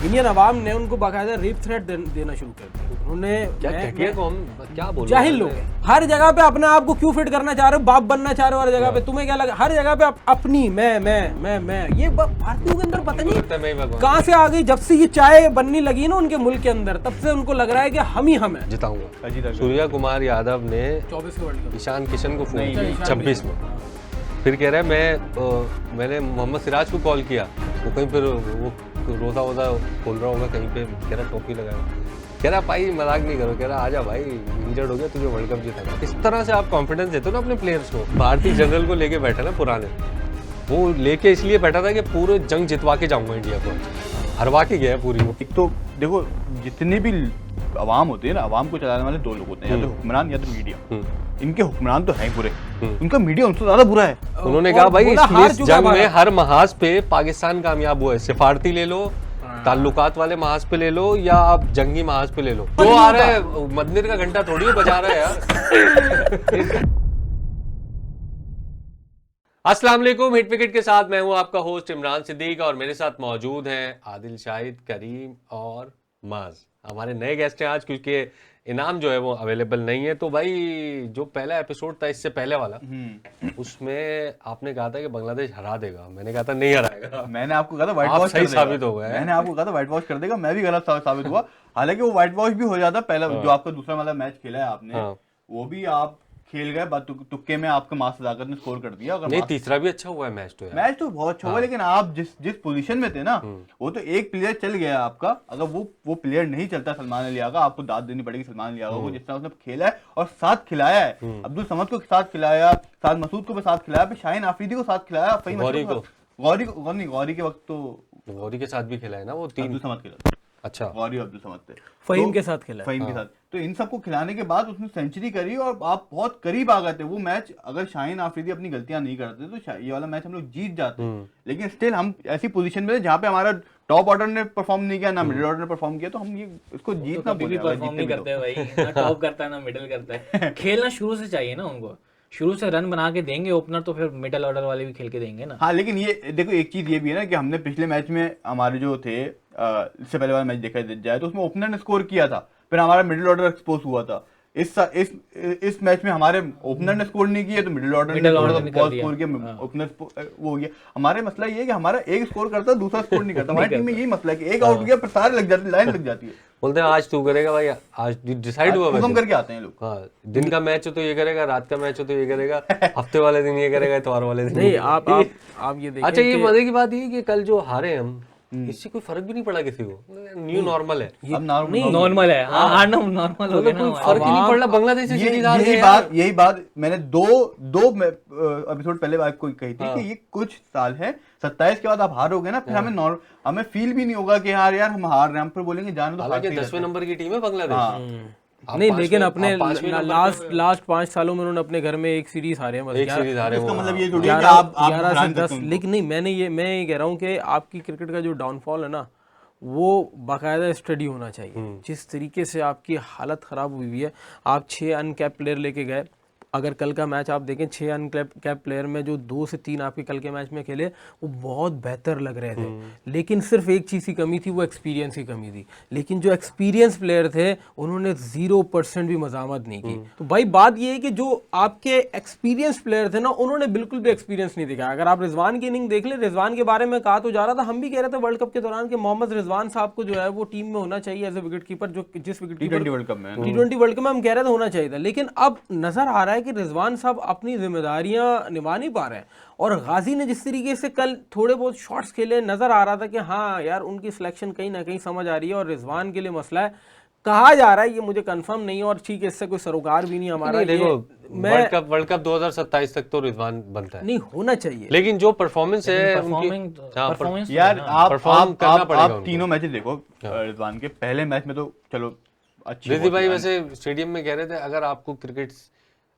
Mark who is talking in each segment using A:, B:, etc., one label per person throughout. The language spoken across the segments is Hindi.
A: इंडियन अवाम ने उनको बाकायदा रेप थ्रेट देना शुरू कर दिया। उन्होंने
B: क्या बोल
A: जाहिल लोग हैं, हर जगह पे अपने आप को क्यों फिट करना चाह रहे हो, बाप बनना चाह रहे हो हर जगह पे, तुम्हें क्या लगा, हर जगह पे अपनी मैं ये भारतीयों के अंदर पता नहीं कहाँ से आ गई। जब से ये चाय बननी लगी ना उनके मुल्क के अंदर, तब से उनको लग रहा है कि हम ही हम हैं।
B: जिताऊंगा। सूर्या कुमार यादव ने
A: 24 के वर्ल्ड कप
B: ईशान किशन को फोन किया 26 में, फिर कह रहा है मैंने मोहम्मद सिराज को कॉल किया, वो कहीं पर वो रोता वोता खोल रहा होगा कहीं पे, कह रहा टोपी लगाया, कह रहा भाई मजाक नहीं करो, कह रहा आजा भाई इंजर्ड हो गया, तुझे वर्ल्ड कप जीतना। इस तरह से आप कॉन्फिडेंस देते हो ना अपने प्लेयर्स को। भारतीय जनरल को लेके बैठा ना पुराने, वो लेके इसलिए बैठा था कि पूरे जंग जितवा के जाऊंगा इंडिया को, हरवा के गया पूरी। वो
C: एक तो देखो जितने भी अवाम होते हैं ना, अवाम को चलाने वाले दो लोग होते हैं, या तो हुक्मरान या तो मीडिया। इनके हुक्मरान तो है बुरे, उनका मीडिया उनसे ज्यादा बुरा है।
B: उन्होंने कहा भाई इस जंग में हर महाज पे पाकिस्तान कामयाब हुआ है, सिफारती ले लो, ताल्लुकात वाले महाज पे ले लो, या आप जंगी महाज पे ले लो। तो आ रहा है मदनिर का घंटा थोड़ी बजा रहा है यार। अस्सलाम वालेकुम, हिट विकेट के साथ मैं हूं आपका होस्ट इमरान सिद्दीक और मेरे साथ मौजूद हैं आदिल शाहिद, करीम और माज। हमारे नए गेस्ट हैं आज क्योंकि इनाम जो है वो अवेलेबल नहीं है। तो भाई जो पहला एपिसोड था इससे पहले वाला, उसमें आपने कहा था कि बांग्लादेश हरा देगा, मैंने कहा था नहीं हराएगा।
C: मैंने आपको कहा था व्हाइट वॉश
B: सही साबित हो गया।
C: मैंने आपको कहा था व्हाइट वॉश कर देगा, मैं भी गलत साबित हुआ। हालांकि वो व्हाइट वॉश भी हो जाता पहला जो आपका दूसरा वाला मैच खेला है आपने, वो भी आप खेल गए तुक्के में, आपका मास सदाकत ने स्कोर कर दिया। अगर
B: नहीं तीसरा भी अच्छा हुआ है मैच तो यार।
C: मैच तो बहुत अच्छा हुआ, लेकिन आप जिस पोजीशन में थे ना, वो तो एक प्लेयर चल गया आपका। अगर वो प्लेयर नहीं चलता सलमान अली आगा, आपको दाद देनी पड़ेगी सलमान अली आगा को, जिस तरह उसने खेला है और साथ खिलाया है। अब्दुल समद को साथ खिलाया, साथ मसूद को भी साथ खिलाया, शाहीन आफरीदी को साथ खिलाया, गौरी के वक्त तो
B: गौरी के साथ भी खिलाया ना वो, तीन
C: अब्दुल समद खिला।
B: अच्छा,
C: गौरी अब्दुल समद थे,
A: फहीम के साथ खेला,
C: फहीम के साथ। तो इन सबको खिलाने के बाद उसने सेंचुरी करी और आप बहुत करीब आ गए थे। वो मैच अगर शाहीन आफरीदी अपनी गलतियां नहीं करते तो ये वाला मैच हम लोग जीत जाते। लेकिन स्टिल हम ऐसी पोजीशन में थे जहां पे हमारा टॉप ऑर्डर ने परफॉर्म नहीं किया, ना मिडिल ऑर्डर ने परफॉर्म किया, तो हम ये इसको जीतना
D: परफॉर्म नहीं करते भाई, ना टॉप करता है ना मिडिल करता है। खेलना शुरू से चाहिए ना उनको, शुरू से रन बना के देंगे ओपनर, तो फिर मिडिल ऑर्डर वाले भी खेल के देंगे ना।
C: हाँ, लेकिन ये देखो एक चीज ये भी है ना कि हमने पिछले मैच में हमारे जो थे इससे पहले वाला मैच देखा जाए तो उसमें ओपनर ने स्कोर किया था, फिर हमारा मिडिल ऑर्डर एक्सपोज हुआ था। इस मैच में हमारे ओपनर ने स्कोर नहीं किया तो मिडिल ऑर्डर ने बहुत स्कोर किया, ओपनर वो हो गया। हमारे मसला ये है कि हमारा एक स्कोर करता है दूसरा स्कोर नहीं करता। हमारी टीम में यही मसला है कि एक आउट गया पर सारे लग जाती, लाइन लग जाती है।
B: बोलते हैं आज तू करेगा भाई, आज डिसाइड हुआ,
C: हम करके आते हैं लोग।
B: हाँ, दिन का मैच हो तो ये करेगा, रात का मैच हो तो ये करेगा, हफ्ते वाले दिन ये करेगा, इतवार वाले दिन
A: नहीं। आप ये देखिए।
B: अच्छा, ये मजे की बात ये कि कल जो हारे हम, इससे कोई फर्क भी नहीं पड़ा किसी को, न्यू नॉर्मल है।
C: अब
D: नॉर्मल है, हारना नॉर्मल हो गया ना,
B: फर्क ही नहीं पड़ा। बांग्लादेश से सीरीज हार गए।
C: यही बात मैंने दो एपिसोड पहले बात कोई कही थी कि ये कुछ साल है, 27 के बाद आप हारोगे ना, फिर हमें फील भी नहीं होगा कि यार हम हार रहे हैं, हम फिर बोलेंगे जाने दो।
B: हालांकि 10वें नंबर की टीम है बांग्लादेश।
A: नहीं, लेकिन अपने लास्ट 5 सालों में उन्होंने अपने घर में एक सीरीज हारे हैं,
B: एक सीरीज हारे।
C: इसका मतलब ये थोड़ी है कि
A: 11 से 10। लेकिन नहीं, मैं ये कह रहा हूँ कि आपकी क्रिकेट का जो डाउनफॉल है ना, वो बाकायदा स्टडी होना चाहिए। जिस तरीके से आपकी हालत ख़राब हुई है, आप 6 अनकैप प्लेयर लेके गए। अगर कल का मैच आप देखें, 6 अनकैप प्लेयर में जो 2 से 3 आपके कल के मैच में खेले वो बहुत बेहतर लग रहे थे। लेकिन सिर्फ एक चीज़ की कमी थी, वो एक्सपीरियंस की कमी थी। लेकिन जो एक्सपीरियंस प्लेयर थे उन्होंने 0% भी मजामत नहीं की। तो भाई बात ये है कि जो आपके एक्सपीरियंस प्लेयर थे ना, उन्होंने बिल्कुल भी एक्सपीरियंस नहीं दिखाया। अगर आप रिजवान की इनिंग देख ले, रिजवान के बारे में कहा तो जा रहा था, हम भी कह रहे थे वर्ल्ड कप के दौरान कि मोहम्मद रिजवान साहब को जो है वो टीम में होना चाहिए एज ए विकेट कीपर, जो जिस wicket keeper
C: T20
A: world cup में हम कह रहे थे होना चाहिए था। लेकिन अब नजर आ रहा है कि रिजवान साहब अपनी जिम्मेदारियां निभा नहीं पा रहे हैं। और गाजी ने जिस तरीके से कल थोड़े बहुत शॉट्स खेले, नजर आ रहा था कि हाँ यार उनकी सिलेक्शन कहीं ना कहीं समझ आ रही है। और रिजवान के लिए मसला है, कहा जा रहा है, ये मुझे कंफर्म नहीं है और ठीक है, इससे कोई सरोकार भी नहीं हमारा।
B: देखो वर्ल्ड कप 2027 तक तो रिजवान बनता है, नहीं
A: होना चाहिए।
B: लेकिन जो परफॉर्मेंस है
C: यार, आप तीनों मैचेस देखो रिजवान के। पहले मैच में तो चलो अच्छी
B: रिजी भाई वैसे स्टेडियम में कह रहे थे, अगर आपको क्रिकेट,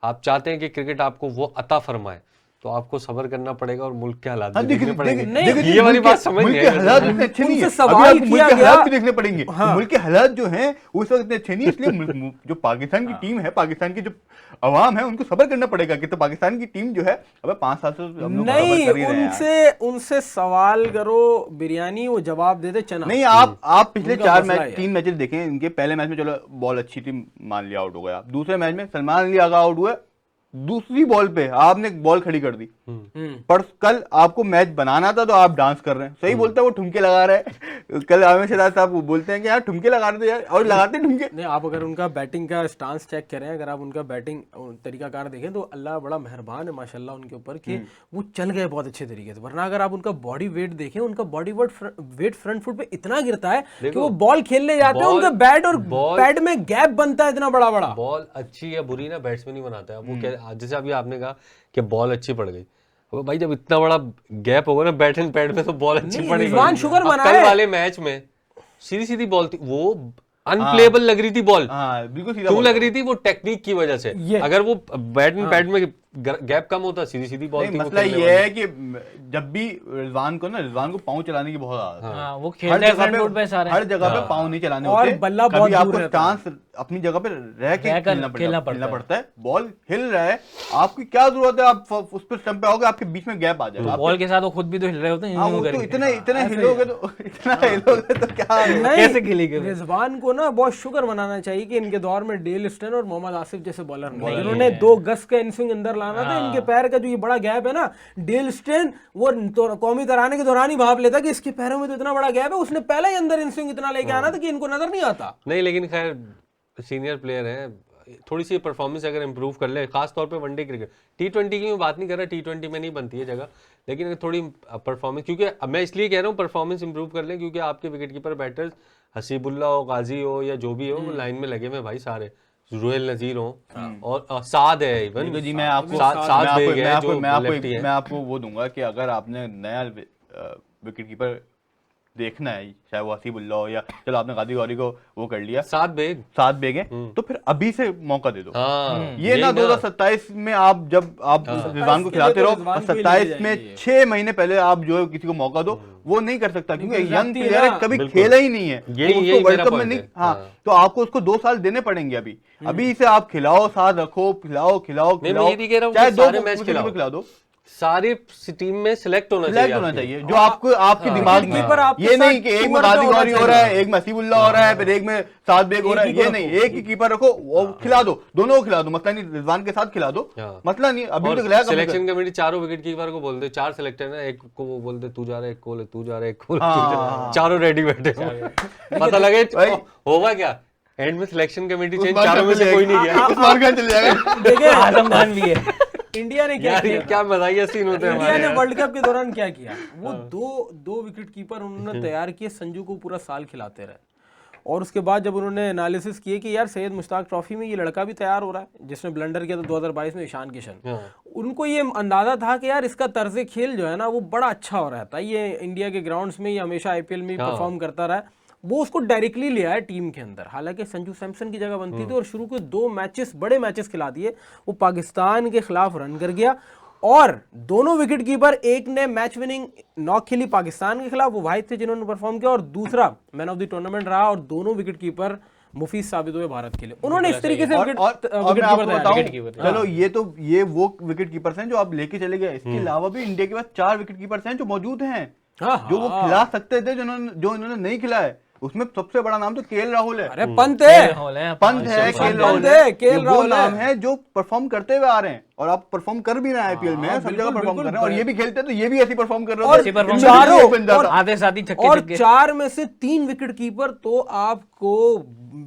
B: आप चाहते हैं कि क्रिकेट आपको वो अता फरमाए तो आपको सब्र करना पड़ेगा और मुल्क के हालात
C: हाँ,
B: भी
C: देखिए,
B: देखने पड़ेंगे।
C: देखिए, देखिए,
B: ये वाली
C: मुल्क के-
B: बात समझ
C: मुल्क
B: नहीं
C: के
B: आई
C: हालात
B: मुझे।
C: इतने अच्छे नहीं
A: उनसे
C: है।
A: सवाल
C: अभी आप मुल्क
A: किया
C: के
A: गया।
C: हालात भी देखने पड़ेंगे।
A: हाँ।
C: मुल्क के हालात जो हैं उस वक्त इतने अच्छे नहीं है, इसलिए जो पाकिस्तान की टीम है, पाकिस्तान की जो अवाम है, उनको सब्र करना पड़ेगा कि तो पाकिस्तान की टीम जो है अब 5 साल से हम लोग सब्र
A: नहीं,
C: कर ही रहे हैं यार।
A: उनसे सवाल करो बिरयानी, वो जवाब दे दे चना।
C: नहीं, आप पिछले
A: उनका
C: 4
A: मसला
C: मैच
A: है।
C: 3 मैचेस देखें इनके। पहले मैच में चलो बॉल अच्छी थी, मान लिया आउट हो गया। दूसरे मैच में सलमान अली आगा आउट हुआ, दूसरी बॉल पे आपने बॉल खड़ी कर दी। पर कल आपको मैच बनाना था तो आप डांस कर रहे हैं। सही बोलता है, वो ठुमके लगा रहे हैं। कल आमिर शहजाद साहब बोलते हैं कि यार ठुमके लगा रहे थे यार, और लगाते ठुमके।
A: नहीं, आप अगर उनका बैटिंग का स्टांस चेक करें, अगर आप उनका बैटिंग तरीकाकार देखें तो अल्लाह बड़ा मेहरबान है माशाल्लाह उनके ऊपर कि वो चल गए बहुत अच्छे तरीके से। वरना अगर आप उनका बॉडी वेट देखें, उनका बॉडी वेट फ्रंट फुट पे इतना गिरता है कि वो बॉल खेलने जाते हैं, उनका बैट और पैड में गैप बनता है इतना बड़ा बड़ा।
B: बॉल अच्छी या बुरी ना बैट्समैन ही बनाता है। वो जैसे अभी आपने कहा कि बॉल अच्छी पड़ गई, अब भाई जब इतना बड़ा गैप होगा ना बैट एंड पैड में तो बॉल अच्छी पड़ेगी।
A: रिजवान शुगर
B: अब
A: बना
B: कल
A: है।
B: वाले मैच में सीधी सीधी बॉल थी, वो अनप्लेएबल लग रही थी बॉल।
C: हाँ, बिल्कुल सीधा
B: क्यों
C: बॉल
B: लग
C: था।
B: रही थी? वो टेक्निक की वजह से।
A: ये।
B: अगर वो बैट एंड पैड में गैप कम होता, सीधी सीधी बॉल
C: नहीं,
B: थी। वो
C: मसला
B: खेलने
C: ये
B: वाली।
C: है कि जब भी रिजवान को पाँव चलाने की बहुत आदत है।
D: हाँ, वो
C: हर
D: खेलता है
C: जगह
D: फ्रंट फुट पे सारे।
C: हर जगह पे पाँव नहीं चलाने
A: और
C: होते।
A: बल्ला बहुत
C: कभी
A: दूर
C: आपको
A: रहता है।
C: चांस अपनी जगह पे रह के
D: रहकर
C: खेलना
D: खेलना
C: पड़ता है। बॉल हिल रहा है, आपकी क्या जरूरत है? आप उस पर स्टंप पे आओगे, आपके बीच में गैप आ जाएगा।
D: बॉल के साथ वो खुद भी तो हिल रहे होते हैं,
C: हाँ,
D: यूं
C: वो तो
D: करके।
C: इतना हिलोगे तो क्या
D: कैसे खेलेंगे?
A: रिजवान को ना बहुत शुक्र मनाना चाहिए कि इनके दौर में डेल स्टेन और मोहम्मद आसिफ जैसे बॉलर नहीं, जिन्होंने 2 गज का इनस्विंग अंदर लाना था। इनके पैर का जो ये बड़ा गैप है ना, डेल स्टेन वो तो कौमी तराने के दौरान ही भाप लेता कि इसके पैरों में तो इतना बड़ा गैप है, उसने पहले ही अंदर इनस्विंग इतना लेके आना था कि इनको नजर नहीं आता।
B: नहीं, लेकिन खैर सीनियर प्लेयर है, थोड़ी सी परफॉर्मेंस अगर इंप्रूव कर ले, खास तौर पे वनडे क्रिकेट। T20 की मैं बात नहीं कर रहा, T20 में नहीं बनती है जगह, लेकिन अगर थोड़ी परफॉर्मेंस, क्योंकि मैं इसलिए कह रहा हूँ परफॉर्मेंस इंप्रूव कर ले, क्योंकि आपके विकेट कीपर बैटर्स हसीबुल्ला हो, गाजी हो या जो भी हो, वो लाइन में लगे हुए भाई सारे। रुहेल नजीर हो और साद है इवन।
C: देखो जी, मैं आपको
B: साद बेग है जो लेफ्टी है।
C: मैं आपको वो दूंगा कि अगर आपने नया विकेट कीपर देखना है, चाहे वो हसीबुल्ला हो या चलो आपने गादी गौरी को वो कर लिया,
B: साद बेग
C: है, तो फिर अभी से मौका दे दो।
B: हाँ,
C: ये ना 2027 में आप जब आप रिजवान को खिलाते रहो, 27 में 6 महीने पहले आप जो है किसी को मौका दो, वो नहीं कर सकता क्योंकि यंग प्लेयर है, कभी खेला ही नहीं है,
B: यही
C: वर्ल्ड कप में
B: मेरा
C: नहीं।
B: point है।
C: हाँ, तो आपको उसको 2 साल देने पड़ेंगे अभी से आप खिलाओ, साथ रखो, खिलाओ
B: मैं ये नहीं कह रहा हूँ
C: चाहे
B: कि
C: 2
B: सारे मैच
C: खिला दो,
B: सारे टीम में सिलेक्ट होना चाहिए।
C: जो आपके दिमाग में। ये नहीं कि एक में गादी गौरी हो रहा है, एक में हसीबुल्ला हो रहा है, फिर एक में साद बेग हो रहा है, ये नहीं। एक ही कीपर रखो, वो खिला दो, दोनों को खिला दो, मतलब नहीं रिजवान के साथ खिला दो, मतलब नहीं। अभी तो खिलाया
B: सिलेक्शन कमेटी चारों विकेट कीपर को बोल दे, 4 सिलेक्टर है, एक को वो बोल दे तू जा रहा है, एक को बोले तू जा रहा है, एक को बोले तू जा रहा है, चारों रेडी बैठे पता लगे होगा क्या एंड में सिलेक्शन कमेटी चेंज, चारों में से कोई नहीं गया,
C: उस्मान खान चले जाएगा।
A: देखिए
D: आजम खान भी है।
A: इंडिया ने क्या
B: यार ये
A: किया,
B: क्या मजाकिया सीन होते हैं
A: इंडिया
B: हमारे
A: ने वर्ल्ड कप के दौरान क्या किया, वो दो विकेट कीपर उन्होंने तैयार किए, संजू को पूरा साल खिलाते रहे। और उसके बाद जब उन्होंने एनालिसिस किए कि यार सैयद मुश्ताक ट्रॉफी में ये लड़का भी तैयार हो रहा है जिसने ब्लंडर किया था 2022 में, ईशान किशन, उनको ये अंदाजा था कि यार इसका तर्ज खेल जो है ना वो बड़ा अच्छा हो रहा था, ये इंडिया के ग्राउंड्स में, ये हमेशा IPL में परफॉर्म करता रहा है। वो उसको डायरेक्टली ले आया टीम के अंदर, हालांकि संजू सैमसन की जगह बनती थी, और शुरू के 2 मैचेस बड़े मैचेस खिला दिए। वो पाकिस्तान के खिलाफ रन कर गया, और दोनों विकेट कीपर, एक ने मैच विनिंग नॉक खेली पाकिस्तान के खिलाफ, वो वाहिद थे जिन्होंने परफॉर्म किया, और दूसरा मैन ऑफ द टूर्नामेंट रहा, और दोनों विकेट कीपर मुफीद साबित हुए भारत के लिए। उन्होंने इस तरीके से
C: और
A: विकेट
C: मैं आपको
A: कीपर
C: बताऊं, चलो ये वो विकेट कीपर्स हैं जो आप लेके चले गए, इसके अलावा भी इंडिया के पास 4 विकेट कीपर्स हैं जो मौजूद हैं, जो वो खिला सकते थे, जो इन्होंने नहीं खिलाए। उसमें सबसे बड़ा नाम तो KL राहुल है।
A: अरे पंत है,
C: KL राहुल है, वो नाम है जो परफॉर्म करते हुए आ रहे हैं, और आप परफॉर्म कर भी रहे हैं IPL में, सब जगह परफॉर्म कर रहे हैं, और ये भी खेलते हैं तो ये भी ऐसी परफॉर्म कर रहे हैं।
A: चारों
D: आधे साथी छक्के
A: और 4 में से 3 विकेट कीपर तो आपको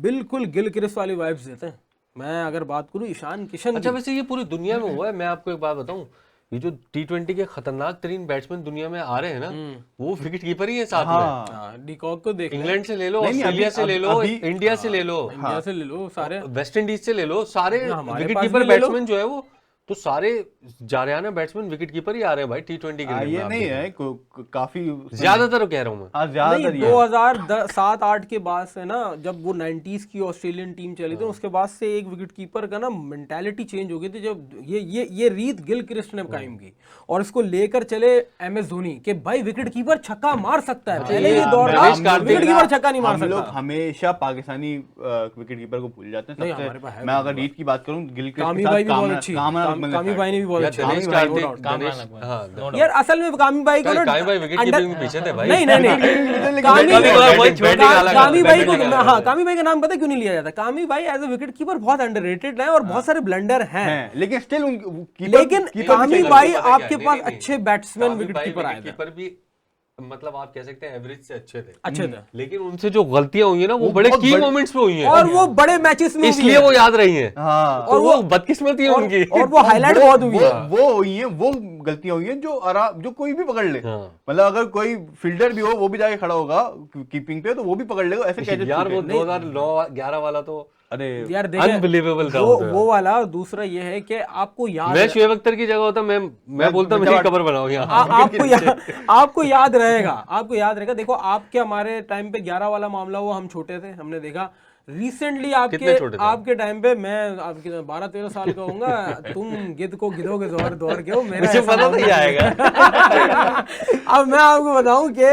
A: बिल्कुल गिल क्रिस्ट वाली वाइब्स देते हैं। मैं अगर बात करूं ईशान किशन,
B: अच्छा वैसे ये पूरी दुनिया में हुआ है। मैं आपको एक बात बताऊं, ये जो T20 के खतरनाक तरीन बैट्समैन दुनिया में आ रहे हैं ना, वो विकेट कीपर ही है साथ में।
A: डिकॉक को देख,
B: इंग्लैंड से ले लो, ऑस्ट्रेलिया से ले लो, इंडिया से ले लो,
A: इंडिया से ले लो, सारे
B: वेस्ट इंडीज से ले लो, सारे
A: हमारे
B: विकेट
A: पास
B: कीपर
A: भी ले लो।
B: बैट्समैन जो है वो तो सारे जारियाना बैट्समैन विकेट कीपर ही आ रहे हैं भाई T20 क्रिकेट
C: ये
B: में।
C: नहीं है काफी
B: ज्यादातर कह रहा हूँ मैं।
C: हाँ
A: नहीं,
C: ज्यादातर ये है।
A: 2007-8 के बाद से ना, जब वो 90s की ऑस्ट्रेलियन टीम चली थी, उसके बाद से एक विकेट कीपर का ना मेंटालिटी चेंज हो गई थी। जब ये रीत गिल क्रिस्ट ने कायम की और इसको लेकर चले MS धोनी के भाई विकेट कीपर छक्का मार सकता है। पहले ये दौर था विकेट कीपर छक्का नहीं मार
C: हम लोग
A: सकता।
C: हमेशा पाकिस्तानी विकेट कीपर को भूल जाते हैं।
A: नहीं,
C: सबसे
A: हमारे पास है
C: मैं अगर रीत की बात करूं, गिल के
A: कामी
C: साथ
A: भाई भी बहुत अच्छी,
C: कामरान
A: कामी भाई ने भी बहुत
B: यार
A: अच्छे
B: दिनेश
A: कामी
B: कार्तिक,
A: भाई,
B: दिनेश, हाँ,
A: यार असल में कामी भाई को ना
B: कामी भाई विकेट कीपिंग में पीछे थे भाई।
A: नहीं नहीं नहीं कामी कामी भाई को हाँ कामी भाई का नाम पता क्यों नहीं लिया जाता? कामी भाई एज ए विकेट कीपर बहुत अंडररेटेड है और बहुत सारे ब्लंडर हैं,
C: लेकिन स्टिल
A: लेकिन कामी भाई आपके पास अच्छे बैट्समैन विकेट कीपर आए थे,
B: कीपर भी मतलब आप कह सकते हैं एवरेज से अच्छे थे,
A: अच्छे थे,
B: लेकिन उनसे जो गलतियां हुई है ना वो बड़े की मोमेंट्स पे हुई हैं
A: और वो बड़े मैचेस में
B: इसलिए वो याद रही हैं।
C: हाँ
B: और वो बदकिस्मती है उनकी।
A: और वो हाईलाइट बहुत हुई है।
C: वो हुई है, वो गलतियां हुई हैं जो कोई भी पकड़ ले। मतलब अगर कोई फील्डर भी हो वो भी जाके खड़ा होगा कीपिंग पे तो वो भी पकड़ लेगा ऐसे कैच।
B: यार वो 2009-11 वाला तो
C: अरे
A: यार देखिए
B: अनबिलीवेबल था
A: वो वाला। दूसरा ये है कि आपको याद
B: मैं शुएब अख्तर की जगह होता मैं बोलता मेरी कवर बनाओ यहाँ।
A: आपको याद रहेगा। देखो आपके हमारे टाइम पे 11 वाला मामला हुआ, हम छोटे थे, हमने देखा। रिसेंटली आपके टाइम पे मैं आपके 12-13 साल का होऊंगा, तुम गिद्ध को गिद्धोगे दौड़ के हो, मेरे
B: पता नहीं आएगा।
A: अब मैं आपको बताऊं कि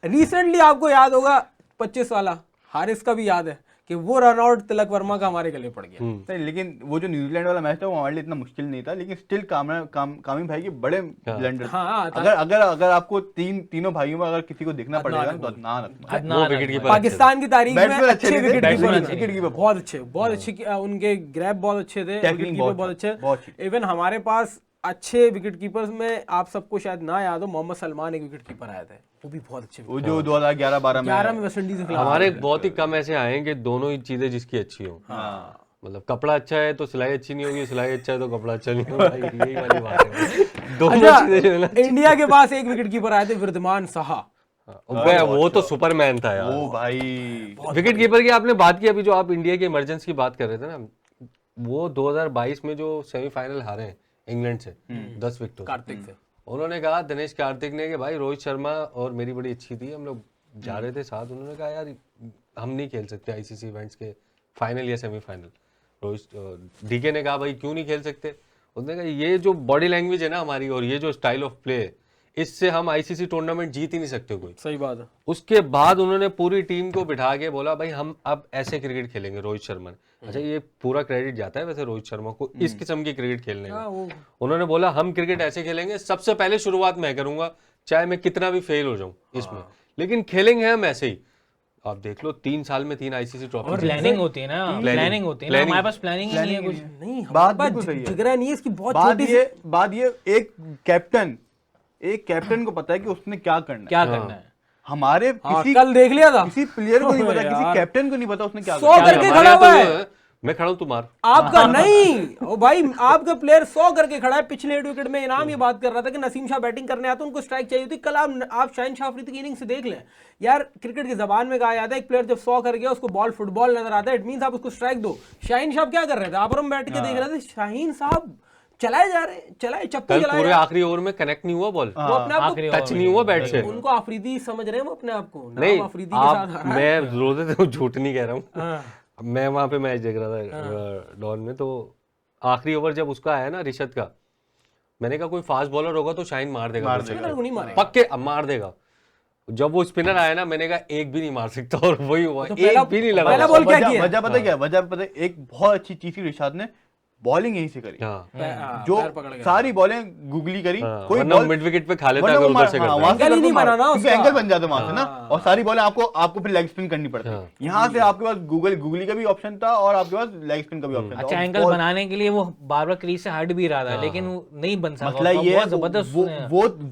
A: रिसेंटली आपको याद होगा 25 वाला हारिस का भी याद है कि वो रन आउट तिलक वर्मा का हमारे गले पड़ गया।
C: नहीं, लेकिन वो जो न्यूजीलैंड वाला मैच था वो हमारे लिए इतना मुश्किल नहीं था, लेकिन स्टिल कामी भाई के बड़े ब्लंडर।
A: हाँ,
C: अगर आपको तीनों भाइयों में अगर किसी को देखना पड़ेगा तो अदनान
A: पाकिस्तान की तारीख में अच्छे विकेट
C: कीपर
A: बहुत अच्छे उनके ग्रैब बहुत अच्छे थे, विकेट कीपर बहुत अच्छे। इवन हमारे पास अच्छे विकेट कीपर्स में आप सबको शायद ना याद हो, मोहम्मद सलमान एक विकेट कीपर आए थे, वो भी बहुत अच्छे।
C: वो जो 2011-12 में
A: वेस्ट इंडीज के खिलाफ
B: हमारे बहुत ही कम ऐसे आए हैं कि दोनों ही चीजें जिसकी अच्छी हो। मतलब कपड़ा अच्छा है तो सिलाई अच्छी नहीं होगी, सिलाई अच्छा है तो कपड़ा अच्छा नहीं होगा, यही वाली बात है। दोनों चीजें जो है ना।
A: इंडिया के पास एक विकेट कीपर आए थे वृद्धमान साहा,
B: वो तो सुपरमैन था यार।
C: वो भाई
B: विकेट कीपर की आपने बात की, अभी जो आप इंडिया के इमरजेंसी की बात कर रहे थे ना, वो 2022 में जो सेमीफाइनल हारे हैं इंग्लैंड से 10 विकेटों
A: कार्तिक से,
B: उन्होंने कहा दिनेश कार्तिक ने कि भाई रोहित शर्मा और मेरी बड़ी अच्छी थी, हम लोग जा रहे थे साथ, उन्होंने कहा यार हम नहीं खेल सकते आईसीसी इवेंट्स के फाइनल या सेमीफाइनल। रोहित डीके ने कहा भाई क्यों नहीं खेल सकते? उसने कहा ये जो बॉडी लैंग्वेज है ना हमारी और ये जो स्टाइल ऑफ प्ले है, इससे हम आईसीसी टूर्नामेंट जीत ही नहीं सकते कोई।
A: सही बात है।
B: उसके बाद उन्होंने पूरी टीम को बिठा के बोला भाई हम अब ऐसे क्रिकेट खेलेंगे रोहित शर्मा ने। अच्छा ये पूरा क्रेडिट जाता है वैसे रोहित शर्मा को इस किस्म की क्रिकेट खेलने में। उन्होंने बोला हम क्रिकेट ऐसे खेलेंगे, सबसे पहले शुरुआत मैं करूंगा चाहे मैं कितना भी फेल हो जाऊं इसमें, लेकिन खेलेंगे हम ऐसे ही। आप देख लो 3 साल में 3 आईसीसी ट्रॉफी।
D: प्लानिंग होती है ना, प्लानिंग होती है ना, हमारे पास प्लानिंग ही नहीं है कुछ।
A: नहीं
C: बात बिल्कुल सही है।
A: जिगरा नहीं है इसकी, बहुत
C: बात ये एक कैप्टन को पता है कि उसने क्या करना है। हमारे
A: कल देख लिया था,
C: किसी प्लेयर को नहीं पता, किसी कैप्टन को नहीं पता उसने क्या
A: 100 करके खड़ा हुआ है।
B: मैं खड़ा हूं तुम्हारा
A: आपका नहीं ओ भाई, आपका प्लेयर 100 करके खड़ा है। पिछले 8 विकेट में इनाम ये बात कर रहा था कि नसीम शाह बैटिंग करने आते, उनको स्ट्राइक चाहिए थी। कल आप शाहीन शाह अफरीदी की इनिंग से देख लें यार, क्रिकेट की जबान में कहा जाता है एक प्लेयर जब 100 कर गया उसको बॉल फुटबॉल नजर आता है, इट मींस आप उसको स्ट्राइक दो। शाहीन शाह क्या कर रहे थे? आप बैठ के देख रहे थे, शाहीन साहब चलाए जा रहे, चलाए चप्पू चलाए,
B: पूरे आखिरी ओवर में कनेक्ट नहीं हुआ बॉल,
A: वो अपने आप को
B: टच नहीं हुआ बैट से।
A: उनको अफरीदी समझ रहे हैं, वो अपने आप को
B: नहीं
A: अफरीदी के साथ आ रहा है।
B: मैं रोते थे, झूठ नहीं कह रहा हूँ। मैं वहां पे मैच देख रहा था डॉन में, तो आखिरी ओवर जब उसका आया ना ऋषद का, मैंने कहा कोई फास्ट बॉलर होगा तो शाहीन मार देगा, पक्के मार देगा। जब वो स्पिनर आया ना, मैंने कहा एक भी नहीं मार सकता, और वही हुआ, एक भी नहीं लगा।
C: वजह पता है एक बहुत अच्छी चीज थी ऋषाद ने, बॉलिंग यहीं से करी। जो सारी बॉलिंग गुगली करी, कोई बॉल
B: मिड विकेट पे खा लेता है, उधर से करता
A: एंगल ही नहीं बना ना उसका,
C: एंगल बन जाता वहां से ना, और सारी बॉलें आपको फिर लेग स्पिन करनी पड़ती है। यहाँ से आपके पास गुगली का भी ऑप्शन था और आपके पास लेग स्पिन का भी ऑप्शन था।
D: अच्छा, एंगल बनाने के लिए वो बार-बार क्रीज से हट भी रहा था, लेकिन नहीं बन सका।
C: मतलब ये जबरदस्त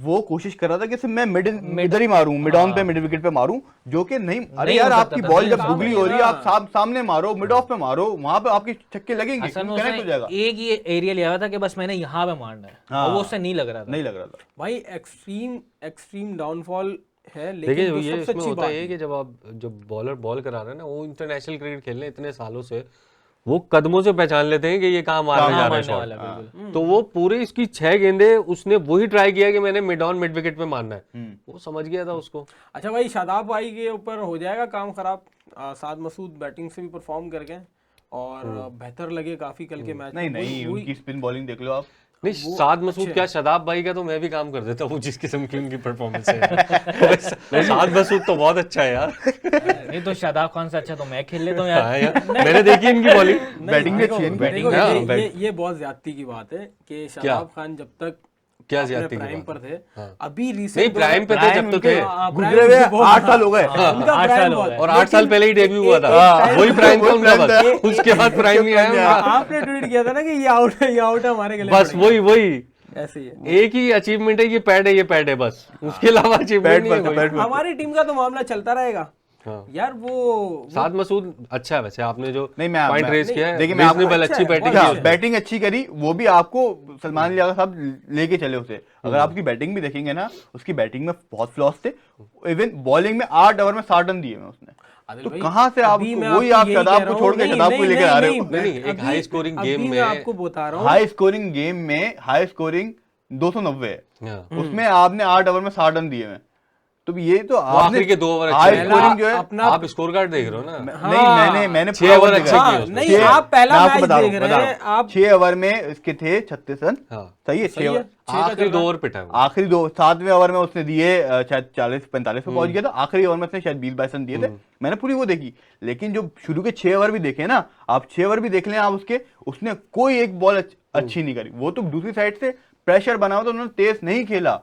C: वो कोशिश कर रहा था कि सिर्फ मैं इधर ही मारूं, मिड ऑन पे, मिड विकेट पे मारूं, जो कि नहीं। अरे यार आपकी बॉल जब गुगली हो रही है, आप सामने मारो, मिड ऑफ पे मारो, वहां पे आपके छक्के लगेंगे, कनेक्ट हो जाएगा।
D: एक ये एरिया लिया था कि बस मैंने यहाँ पे मारना है, और वो उससे नहीं लग रहा था
A: भाई। एक्सट्रीम डाउनफॉल है,
B: देखिए
A: लेकिन
B: ये इसमें होता है कि जब बॉलर बॉल करा रहे हैं ना, वो इंटरनेशनल क्रिकेट खेल रहे हैं इतने सालों से, वो कदमों से पहचान लेते हैं कि ये कहाँ मारने जा रहा है
D: मारने वाला
B: शॉट।
D: बिल्कुल।
B: तो वो पूरे इसकी 6 गेंदे उसने वही ट्राई किया कि मैंने मिड ऑन मिड विकेट पे मारना है, वो समझ गया था उसको।
A: अच्छा भाई, शादाब भाई के ऊपर हो जाएगा काम खराब, साद मसूद बैटिंग से भी परफॉर्म करके और बेहतर लगे काफी कल के मैच
C: नहीं नहीं, उनकी स्पिन बॉलिंग देख लो आप।
B: नहीं, साद मसूद क्या, शादाब भाई का तो मैं भी काम कर देता हूँ जिस किस्म की उनकी परफॉर्मेंस है। साद मसूद तो बहुत अच्छा है यार।
D: नहीं तो शादाब खान से अच्छा तो मैं खेल लेता हूँ यार।
B: हाँ यार, मैंने देखी इनकी बॉलिंग।
C: बैटिंग भी अच्छी है,
A: देखो,
B: हाँ,
A: ये बहुत ज्यादती की बात है कि शादाब खान जब तक
B: क्या
A: अपने
B: ज्यादती की
A: प्राइम
B: बात
A: पर थे,
B: हाँ।
A: अभी
B: नहीं,
A: रिसेंट
B: प्राइम पे थे जब तो थे,
C: गुजरे हुए 8 साल हो गए।
A: उनका
D: 8
A: प्राइम
D: साल हो
A: बहुत-
D: गए।
B: और 8 साल पहले ही डेब्यू हुआ था,
A: एक
B: वही प्राइम था उनका,
C: वही
B: बस
C: prime था।
B: उसके बाद प्राइम नहीं आया उनका।
A: आपने ट्वीट किया था ना कि ये आउट है, ये आउट है, हमारे गले
B: बस
A: पड़ेगा।
B: वही
A: ऐसे ही है।
B: एक ही अचीवमेंट है, ये पैड है, ये पैड है, बस उसके अलावा अचीवमेंट नहीं है कोई।
A: हमारी टीम का तो मामला चलता रहेगा
B: हाँ।
A: यार। वो
B: साद मसूद अच्छा है वैसे, आपने जो
C: नहीं, मैं
B: पॉइंट रेज किया है,
C: देखिए, मैं आपको
B: reasonable
A: अच्छा
B: अच्छी
A: है,
B: बैटिंग
A: बहुत
B: की
A: अच्छा
B: उसने।
C: बैटिंग अच्छी करी, वो भी आपको सलमान लियाकत साहब लेके चले उसे। अगर आपकी बैटिंग भी देखेंगे ना, उसकी बैटिंग में बहुत फ्लॉस थे। इवन बॉलिंग में 8 ओवर में 60 रन दिए हैं उसने।
A: आदिल
C: तो
A: भाई,
C: कहाँ से आप
A: अभी मैं
C: वही
A: आपको
C: आप
A: यही
C: शादाब
A: कह रहा
C: को छोड़
A: हूँ,
C: के
A: नहीं,
C: शादाब को
A: नहीं,
C: लेकर आ रहे
A: नहीं,
C: हो।
B: नहीं, एक
A: अभी-
B: हाई स्कोरिंग
A: अभी
B: गेम
A: मैं
B: में
A: आपको बता रहा हूँ,
C: हाई स्कोरिंग गेम में हाई स्कोरिंग 290 है,
B: हाँ।
C: उसमें आपने 8 ओवर में 60 रन दिए हैं। तो ये तो
B: वो आखिरी के 2 ओवर अच्छे
C: हाई
B: हैं।
C: स्कोरिंग जो है,
A: अपना
B: आप स्कोर कार्ड देख रहे हो ना,
C: नहीं, मैंने
B: 6 ओवर अच्छे
A: हाँ,
B: किए उसने।
A: नहीं, आप पहला
C: मैं आपको
A: मैच
C: बता रहा
A: देख
C: हूँ,
A: रहे हैं, आप
C: 6 ओवर में इसके थे 36 रन।
B: हाँ।
C: सही है,
A: सही
C: 6
A: है,
C: ओवर।
A: छह का
B: आखिरी
A: चल
B: 2
A: रहा
B: ओवर पिटा है वो।
C: आखिरी 7वें ओवर में उसने दिए शायद 40-45 पे पहुंच गया था। आखिरी ओवर में उसने शायद 20-22 रन दिए थे। मैंने पूरी वो देखी, लेकिन जो शुरू के 6 ओवर भी देखे ना आप, 6 ओवर भी देख लें आप उसके, उसने कोई एक बॉल अच्छी नहीं करी। वो तो दूसरी साइड से प्रेशर बनाओ तो उन्होंने तेज नहीं खेला।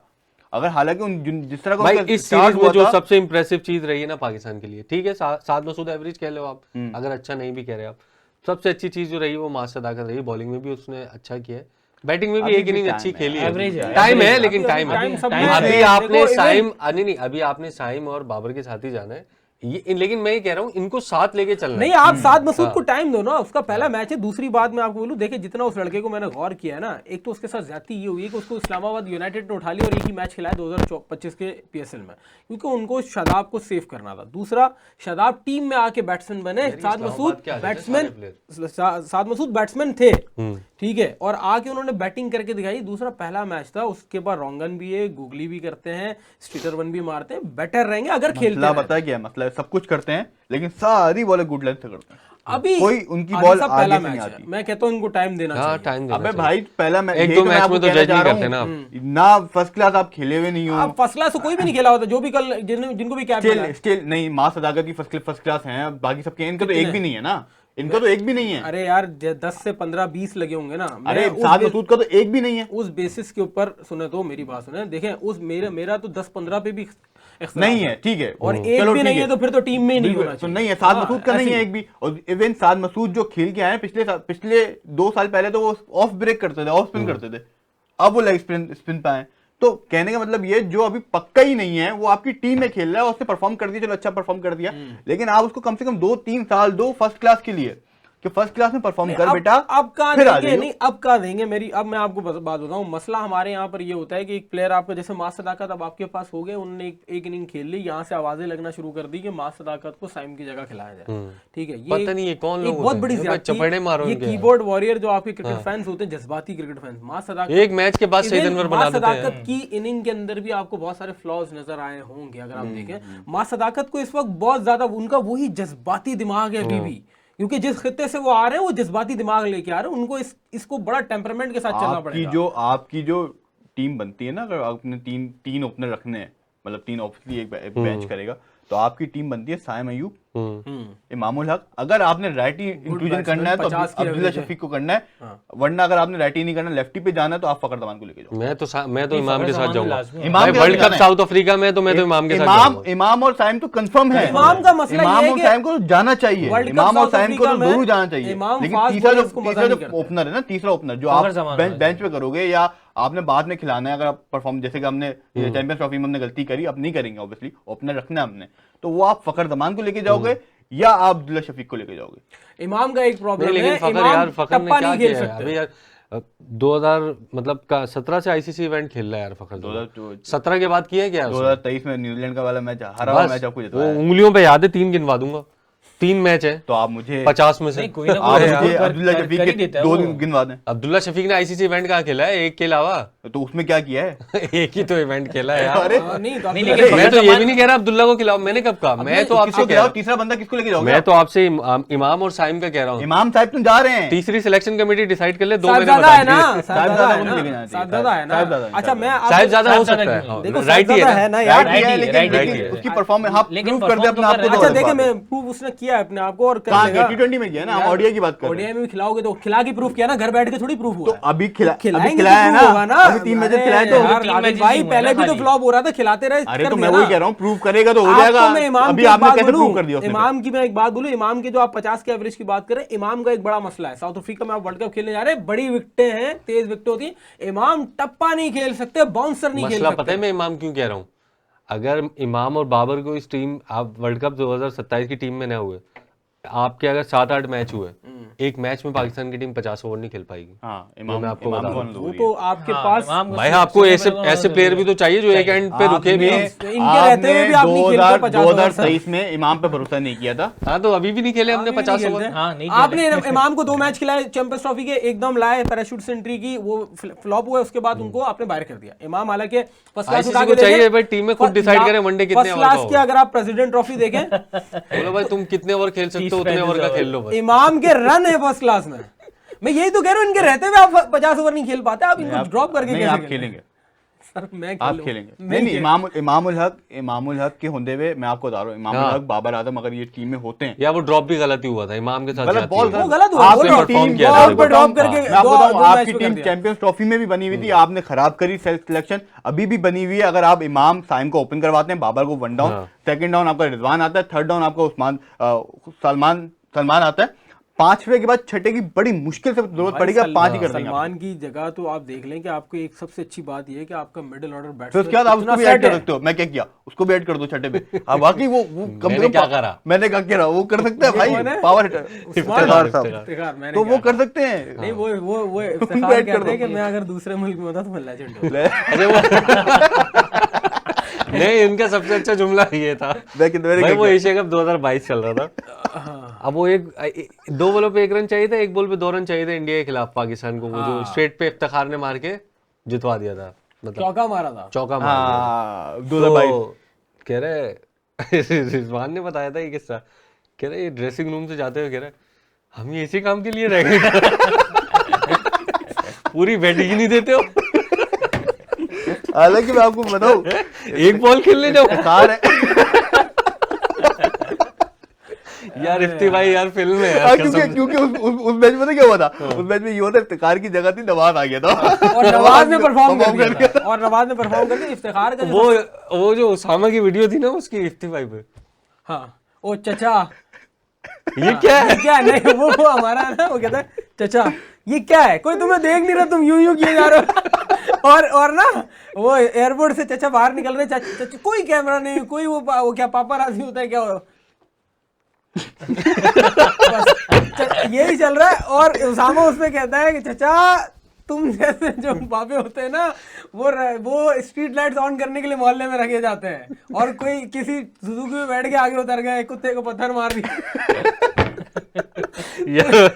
C: अगर हालांकि जिस तरह का
B: भाई
C: उनका
B: इस
C: स्टार्ट
B: सीरीज में
C: हुआ
B: जो
C: था,
B: सबसे इंप्रेसिव चीज रही है ना पाकिस्तान के लिए, ठीक है, साद मसूद एवरेज कह लो आप, अगर अच्छा नहीं भी कह रहे आप, सबसे अच्छी चीज जो रही वो मास सदाकत रही। बॉलिंग में भी उसने अच्छा किया है, बैटिंग में भी
C: अभी
B: एक
C: भी
B: इनिंग
C: time
B: अच्छी
C: है,
B: खेली है,
D: average है,
B: टाइम है,
D: average
B: लेकिन
A: अभी
B: टाइम
A: time
B: है।
A: सब
D: में
B: अभी
D: है।
B: आपने
A: देखो,
B: साइम नहीं, अभी आपने साइम और बाबर के साथ ही जाना है ये, लेकिन मैं ये कह रहा हूँ इनको साथ लेके चलना
A: नहीं,
B: है।
A: आप साद मसूद को टाइम दो ना, उसका पहला मैच है। दूसरी बात मैं आपको बोलूं, देखिए जितना उस लड़के को मैंने गौर किया है ना, एक तो उसके साथ ज्यादती ये हुई है कि उसको इस्लामाबाद यूनाइटेड ने उठा लिया और एक ही मैच खिलाया 2025 के पीएसएल में, क्योंकि उनको शादाब को सेव करना था। दूसरा, शादाब टीम में आके बैट्समैन बने, साद मसूद
B: क्या
A: बैट्समैन, साद मसूद बैट्समैन थे, ठीक है, और आके उन्होंने बैटिंग करके दिखाई। दूसरा, पहला मैच था, उसके बाद रोंगन भी है, गुगली भी करते हैं, स्ट्रीटर वन भी मारते हैं, बेटर रहेंगे अगर खेलते
C: मसला
A: रहे।
C: पता क्या मतलब, सब कुछ करते हैं लेकिन सारी बॉलें गुड लेंथ से करते हैं।
A: अभी
C: कोई उनकी
A: आगे
C: बॉल
A: सब
C: आगे
A: पहला
C: से नहीं
A: मैच है,
C: आती।
A: मैं कहता हूँ इनको टाइम देना
B: हाँ,
A: चाहिए।
B: टाइम देना
C: अबे
B: चाहिए।
C: भाई पहला मैच,
B: एक
C: यही
B: दो
C: तो मैं
B: मैच
C: आपको
B: में तो
C: कहना
B: जज नहीं
C: चाह रहा
B: करते
C: हूँ।
B: ना आप।
C: ना फर्स्ट क्लास आप खेले हुए नहीं हो।
A: अब फर्स्ट क्लास तो कोई भी नहीं खेला होता, जो भी कल जिनको भी कैप मिला है।
C: स्टिल नहीं, मास अदाकर की फर्स्ट क्लास हैं, बाकी सबके, इनका तो एक भी नहीं है ना, इनका तो एक भी नहीं है।
A: अरे यार 10 से 15-20 लगे होंगे ना।
C: अरे
A: मैं
C: साद मसूद का तो एक भी नहीं है।
A: उस बेसिस के ऊपर सुने तो मेरी बात सुने, देखें उस मेरा तो 10-15 पे भी इख्तिलाफ
C: नहीं है, ठीक है,
A: और एक
C: चलो
A: भी
C: ठीक
A: नहीं है तो फिर तो टीम में ही नहीं
C: बिल्कुल,
A: होना
C: तो
A: चाहिए।
C: नहीं है, साद
A: हाँ,
C: मसूद का नहीं
A: ऐसे
C: है
A: ही।
C: एक भी। और इवन साद मसूद जो खेल के आए हैं पिछले 2 साल पहले तो वो ऑफ ब्रेक करते थे, ऑफ स्पिन करते थे, अब वो लेग स्पिन पे आए। तो कहने का मतलब ये, जो अभी पक्का ही नहीं है वो आपकी टीम में खेल रहा है, उसने परफॉर्म कर दिया, चलो अच्छा परफॉर्म कर दिया, लेकिन आप उसको कम से कम 2-3 साल दो फर्स्ट क्लास के लिए, कि फर्स्ट क्लास में परफॉर्म कर बेटा,
A: अब कहाँ
C: फिर आ
A: देंगे,
C: जाइयो।
A: नहीं अब कहाँ देंगे मेरी। अब मैं आपको बात बताऊं, मसला हमारे यहाँ पर ये होता है कि एक प्लेयर आपका जैसे मास सदाकत अब आपके पास हो गए, उन्होंने एक इनिंग खेल ली, यहाँ से आवाजें लगना शुरू कर दी कि मास सदाकत को साइम की जगह खिलाया जाए, ठीक है।
B: पता नहीं ये कौन लोग
A: एक बहुत
B: होते
A: बड़ी
B: हैं,
A: ज्यादती है।
B: चपेड़े मारो
A: ये
B: इनके यार।
A: कीबोर्ड वॉरियर जो आपके क्रिकेट फैंस होते हैं, जज्बाती क्रिकेट फैंस, मास सदाकत
B: एक मैच के बाद सईद अनवर बना देते हैं।
A: सदाकत की इनिंग के अंदर भी आपको बहुत सारे फ्लॉज नजर आए होंगे अगर आप देखें। मास सदाकत को इस वक्त बहुत ज्यादा उनका वही जज्बाती दिमाग है अभी भी, क्योंकि जिस खित्ते से वो आ रहे हैं वो जज्बाती दिमाग लेके आ रहे हैं, उनको इसको बड़ा टेम्परामेंट के साथ चलना पड़ेगा।
C: आपकी जो टीम बनती है ना, अगर आपने तीन ओपनर रखने हैं, मतलब 3 ऑब्वियसली एक बेंच करेगा, तो आपकी टीम बनती है साइम अयूब, इमामुल हक। अगर आपने राइटी इंक्लूजन करना है तो
A: 50 की
C: अब्दुल्ला
A: average है।
C: शफीक को करना है, वरना अगर आपने राइटी नहीं करना, लेफ्टी पे जाना है, तो आप फकर जमान को लेके जाओ।
B: मैं तो इमाम के साथ जाऊंगा।
C: इमाम के
B: वर्ल्ड
C: साथ
B: कप
C: जाना
B: साउथ अफ्रीका में तो मैं तो इमाम के साथ जाऊंगा।
C: इमाम और साइम तो कंफर्म है।
A: इमाम का मसला ये
C: इमाम
A: है
C: और
A: कि
C: साइम को तो जाना चाहिए,
A: वर्ल्ड कप
C: इमाम और
A: साउथ
C: साइम को तो
A: अफ्रीका में
C: जरूर जाना चाहिए।
A: इमाम
C: लेकिन
A: फास्ट
C: तीसरा
A: बॉलर्स को मजा नहीं
C: जो
A: करता।
C: ओपनर है ना, तीसरा ओपनर जो
D: फखर
C: आप
D: जमान
C: बेंच पे करोगे, या आपने बाद में खिलाना है, अगर आप परफॉर्म, जैसे कि हमने चैंपियंस ट्रॉफी में हमने गलती करी, अब नहीं करेंगे ऑब्वियसली, ओपनर रखना है हमने, तो वो आप फकर जमान को लेके जाओगे या आप अब्दुल्ला शफीक को लेके जाओगे।
A: इमाम का एक प्रॉब्लम
B: लेकिन
A: है,
B: फखर यार, फखर ने
A: टप्पा
B: क्या
A: नहीं खेल
B: किया है
A: सकते।
B: अभी यार, 2000 मतलब का 17 से आईसीसी इवेंट खेल रहा है यार फखर। 17 के बाद किया है क्या उसने?
C: 2023 में न्यूजीलैंड का वाला मैच, हरा हुआ
B: बस
C: मैच आपको
B: वो
C: जितवाया है।
B: उंगलियों पे याद है, 3 गिनवा दूंगा। 3 मैच है
C: तो आप मुझे
B: 50 में से।
D: नहीं, कोई ना
C: आप
D: कोई
C: मुझे
D: कर-
C: अब्दुल्ला
D: कर-
C: शफीक
D: कर ही
C: के
D: देता है
C: 2
D: वो।
C: दिन गिनवा दें,
B: अब्दुल्ला शफीक ने आईसीसी इवेंट कहाँ खेला है एक के अलावा?
C: तो उसमें क्या किया है?
B: एक ही तो इवेंट खेला है यार।
C: अरे
A: नहीं तो
D: नहीं,
A: अब्दुल्ला
D: लेकिन
B: मैं तो ये
D: कमान-
B: भी नहीं कह रहा अब्दुल्ला को खिलाओ, मैंने कब कहा? मैं तो
C: किसको
B: आपसे कह
C: खिलाओ?
B: रहा
C: तीसरा बंदा किसको लेके
B: हूं,
C: जाओगे?
B: मैं तो आपसे इमाम और साइम का कह रहा हूँ।
C: इमाम साहब तुम जा रहे हैं।
B: तीसरी सिलेक्शन कमेटी डिसाइड कर ले, 2 मैंने
A: साहिबजादा
B: बता
A: है ना,
B: दिए।
A: साहिबजादा है
C: को
A: ना,
C: नहीं लेके जाना चाहिए।
A: साहिबजादा है ना।
C: साहिबजादा,
A: अच्छा मैं आप-
B: साहिबजादा हो सकता
D: साहिबजादा
B: है,
D: क्यों?
B: हाँ,
A: देखो
B: राइट ही
A: साहिबजादा
B: है
A: है
B: ना।
A: ना यार।
C: राइट ही है,
D: right
C: लेकिन
D: ही है,
C: लेकिन
B: right
C: उसकी परफॉर्मेंस आप
D: लेकिन
C: प्रूव कर दे अपने
D: perform
C: आप
D: तो
C: को।
D: कर
A: अच्छा
D: रहा है।
A: देखे मैं प्रूफ उसने किया है अपने आप को और कर
C: कहाँ
A: लेगा।
C: T20 में किया ना, हम ODI की बात कर रहे हैं।
A: ओडीआई में भी खिलाओगे तो खिला के प्रूफ किया ना, घर बैठ के थोड़ी प्रूफ
C: तो
A: हुआ है।
C: अभी
A: खिलाएंगे
C: खिलाया है
A: तो proof होगा
C: ना, अभी 3 मैचेस खिलाए तो।
A: यार,
D: 3
A: आदिल
D: मैचेस
A: भाई
D: ही हुए
A: पहले
D: ना
A: भी तो
D: खाली।
A: फ्लॉप हो रहा था, खिलाते रहे।
C: अरे
A: कर
C: तो
A: दिया
C: मैं वही
A: ना।
C: कह रहा हूँ, प्रूव करेगा तो हो
A: आपको
C: जाएगा।
A: मैं इमाम
C: अभी
A: की एक
C: आपने
A: बात
C: कैसे
A: बोलूं,
C: प्रूव कर दिया उसने?
A: इमाम की मैं एक बात बोलूं, इमाम के जो आप 50 के एवरेज की बात करें, इमाम का एक बड़ा मसला है। साउथ अफ्रीका में आप वर्ल्ड कप खेलने जा रहे हैं, बड़ी विकेटें हैं, तेज विकेटें होती हैं, इमाम टप्पा नहीं खेल सकते, बाउंसर नहीं खेल
B: मसला
A: सकते।
B: पता है मैं इमाम क्यों कह रहा हूँ? अगर इमाम और बाबर को इस टीम, आप वर्ल्ड कप 2027 की टीम में न हुए, आपके अगर 7-8 मैच हुए, एक मैच में पाकिस्तान की टीम 50 ओवर नहीं खेल पाएगी।
C: हाँ,
B: मैं
C: इमाम
B: आपको
C: इमाम
B: बता
C: को
B: दूं।
C: तो
A: वो तो आपके पास
B: भाई आपको ऐसे प्लेयर भी तो चाहिए जो एक एंड पे रुके भी।
A: इनके रहते हुए भी आप नहीं खेलते 50 ओवर।
C: 2023 में इमाम पे भरोसा नहीं किया था।
B: हाँ तो अभी भी नहीं खेले हमने 50 ओवर।
D: हाँ, नहीं
A: आपने इमाम को 2 मैच खिलाए चैंपियंस ट्रॉफी के, एकदम लाए पैराशूट से एंट्री की, वो फ्लॉप हुआ, उसके बाद उनको आपने बाहर कर दिया। इमाम हालांकि फर्स्ट क्लास
B: ICC को चाहिए भाई टीम में खुद डिसाइड करें वनडे कितने
A: फर्स्ट
B: ओवर का
A: क्लास
B: हो।
A: की अगर आप प्रेसिडेंट ट्रॉफी देखें,
B: बोलो भाई तुम कितने ओवर खेल सकते हो, उतने ओवर का खेल लो बस।
A: इमाम के रन है फर्स्ट क्लास में। मैं यही तो कह रहा हूँ, इनके रहते हुए आप 50 ओवर नहीं खेल पाते, आप इनको ड्रॉप करके
C: नहीं,
A: कैसे
C: आप खेलेंगे,
A: सर मैं
C: आप
A: खेलूं।
C: खेलेंगे।
A: मैं
C: नहीं इमामुल हक के होते हुए मैं आपको बता रहा हूँ, इमामुल हक, बाबर आजम अगर ये टीम में होते हैं,
B: या वो ड्रॉप भी गलत ही हुआ था इमाम के साथ।
C: गलत
B: ज्यादती
C: बॉल
B: हुई।
A: वो गलत हुआ,
C: आपकी
A: वो
B: perform
C: टीम
B: किया
C: बॉल
B: था।
C: पे ड्रॉप
A: करके
C: मैं आपको
A: दो
C: बताऊं,
A: मैच
C: आपकी
A: में कर
C: टीम
A: दिया।
C: चैंपियंस ट्रॉफी में भी बनी हुई थी, आपने खराब करी सेल्फ सिलेक्शन, अभी भी बनी हुई है। अगर आप इमाम साइम को ओपन करवाते हैं, बाबर को 1 डाउन,
B: हाँ।
C: सेकंड डाउन आपका रिजवान आता है, थर्ड डाउन आपका सलमान आता है, 5वें के बाद छठे की बड़ी मुश्किल से जरूरत
A: भाई
C: पड़ेगी, आप 5 ही कर देंगे।
A: सलमान की जगह तो आप देख लें कि आपको एक सबसे अच्छी बात यह है कि आपका मिडिल ऑर्डर
C: फिर
A: बैट्समैन
C: उसके बाद आप उसको भी ऐड कर सकते हो। मैं क्या किया, उसको भी ऐड कर दो छठे पे। अब बाकी वो कम
B: मैंने
C: से
B: क्या
C: कम
B: करा?
C: मैंने क्या करा, वो कर सकते हैं
A: कौन
C: भाई,
A: है?
C: पावर हिटर इफ्तिखार साहब,
A: इफ्तिखार, मैंने
C: तो
A: क्या
C: वो
A: कहा?
C: कर सकते हैं।
A: नहीं वो
C: उनको
A: इफ्तिखार
C: ऐड कर
A: कहते हैं
C: दो।
A: कि मैं अगर दूसरे मुल्क में होता तो मैं लेजेंड होता।
B: अरे वो नहीं, इनका सबसे अच्छा जुमला ये था
C: मैंने
B: भाई,
C: क्या
B: वो
C: किया?
B: एशिया कप 2022 चल रहा था। अब वो 2 बॉलों पे 1 रन चाहिए था, 1 बॉल पे 2 रन चाहिए थे इंडिया के खिलाफ पाकिस्तान को, वो जो स्ट्रेट पे इफ्तिखार ने मार के जितवा दिया था, मतलब
A: चौका मारा था।
B: चौका मार दिया।
C: हाँ, 2022
B: तो कह रहे रिजवान ने बताया था ये किस्सा, कह रहे ये ड्रेसिंग रूम से जाते हुए कह रहे हम ये इसी काम के लिए रह गए पूरी बैटिंग ही नहीं देते हो,
C: हालांकि मैं आपको बताऊं,
B: एक बॉल खेलने जाओ।
C: इफ्तिखार है।
B: यार इफ्ती भाई यार फिल्म है
C: हाँ,
B: यार,
C: क्योंकि
B: कसम से।
C: क्योंकि उस मैच में क्या हुआ था, उस मैच में ये हुआ था, इफ्तिखार की जगह थी, नवाज आ गया था
A: और नवाज ने परफॉर्म कर
C: कर
A: दिया था। और नवाज ने परफॉर्म कर दिया। इफ्तिखार का
B: वो जो उसामा की वीडियो थी ना उसकी इफ्ती भाई पे,
A: हाँ ओ चचा
B: ये क्या है?
A: ये क्या है? नहीं वो हमारा है ना, वो कहता है चचा ये क्या है, कोई तुम्हें देख नहीं रहा, तुम यूं किए जा रहे हो। और ना वो एयरपोर्ट से चचा बाहर निकल रहे, चाचा कोई कैमरा नहीं, कोई वो क्या पापाराजी होता है क्या बस यही चल रहा है। और उसामा उसमें कहता है कि चचा तुम जैसे जो बाबे होते हैं ना, वो स्ट्रीट लाइट्स ऑन करने के लिए मोहल्ले में रखे जाते हैं, और कोई किसी सुजुकी में बैठ के आगे उतर गए, कुत्ते को पत्थर मार दिया।
B: यार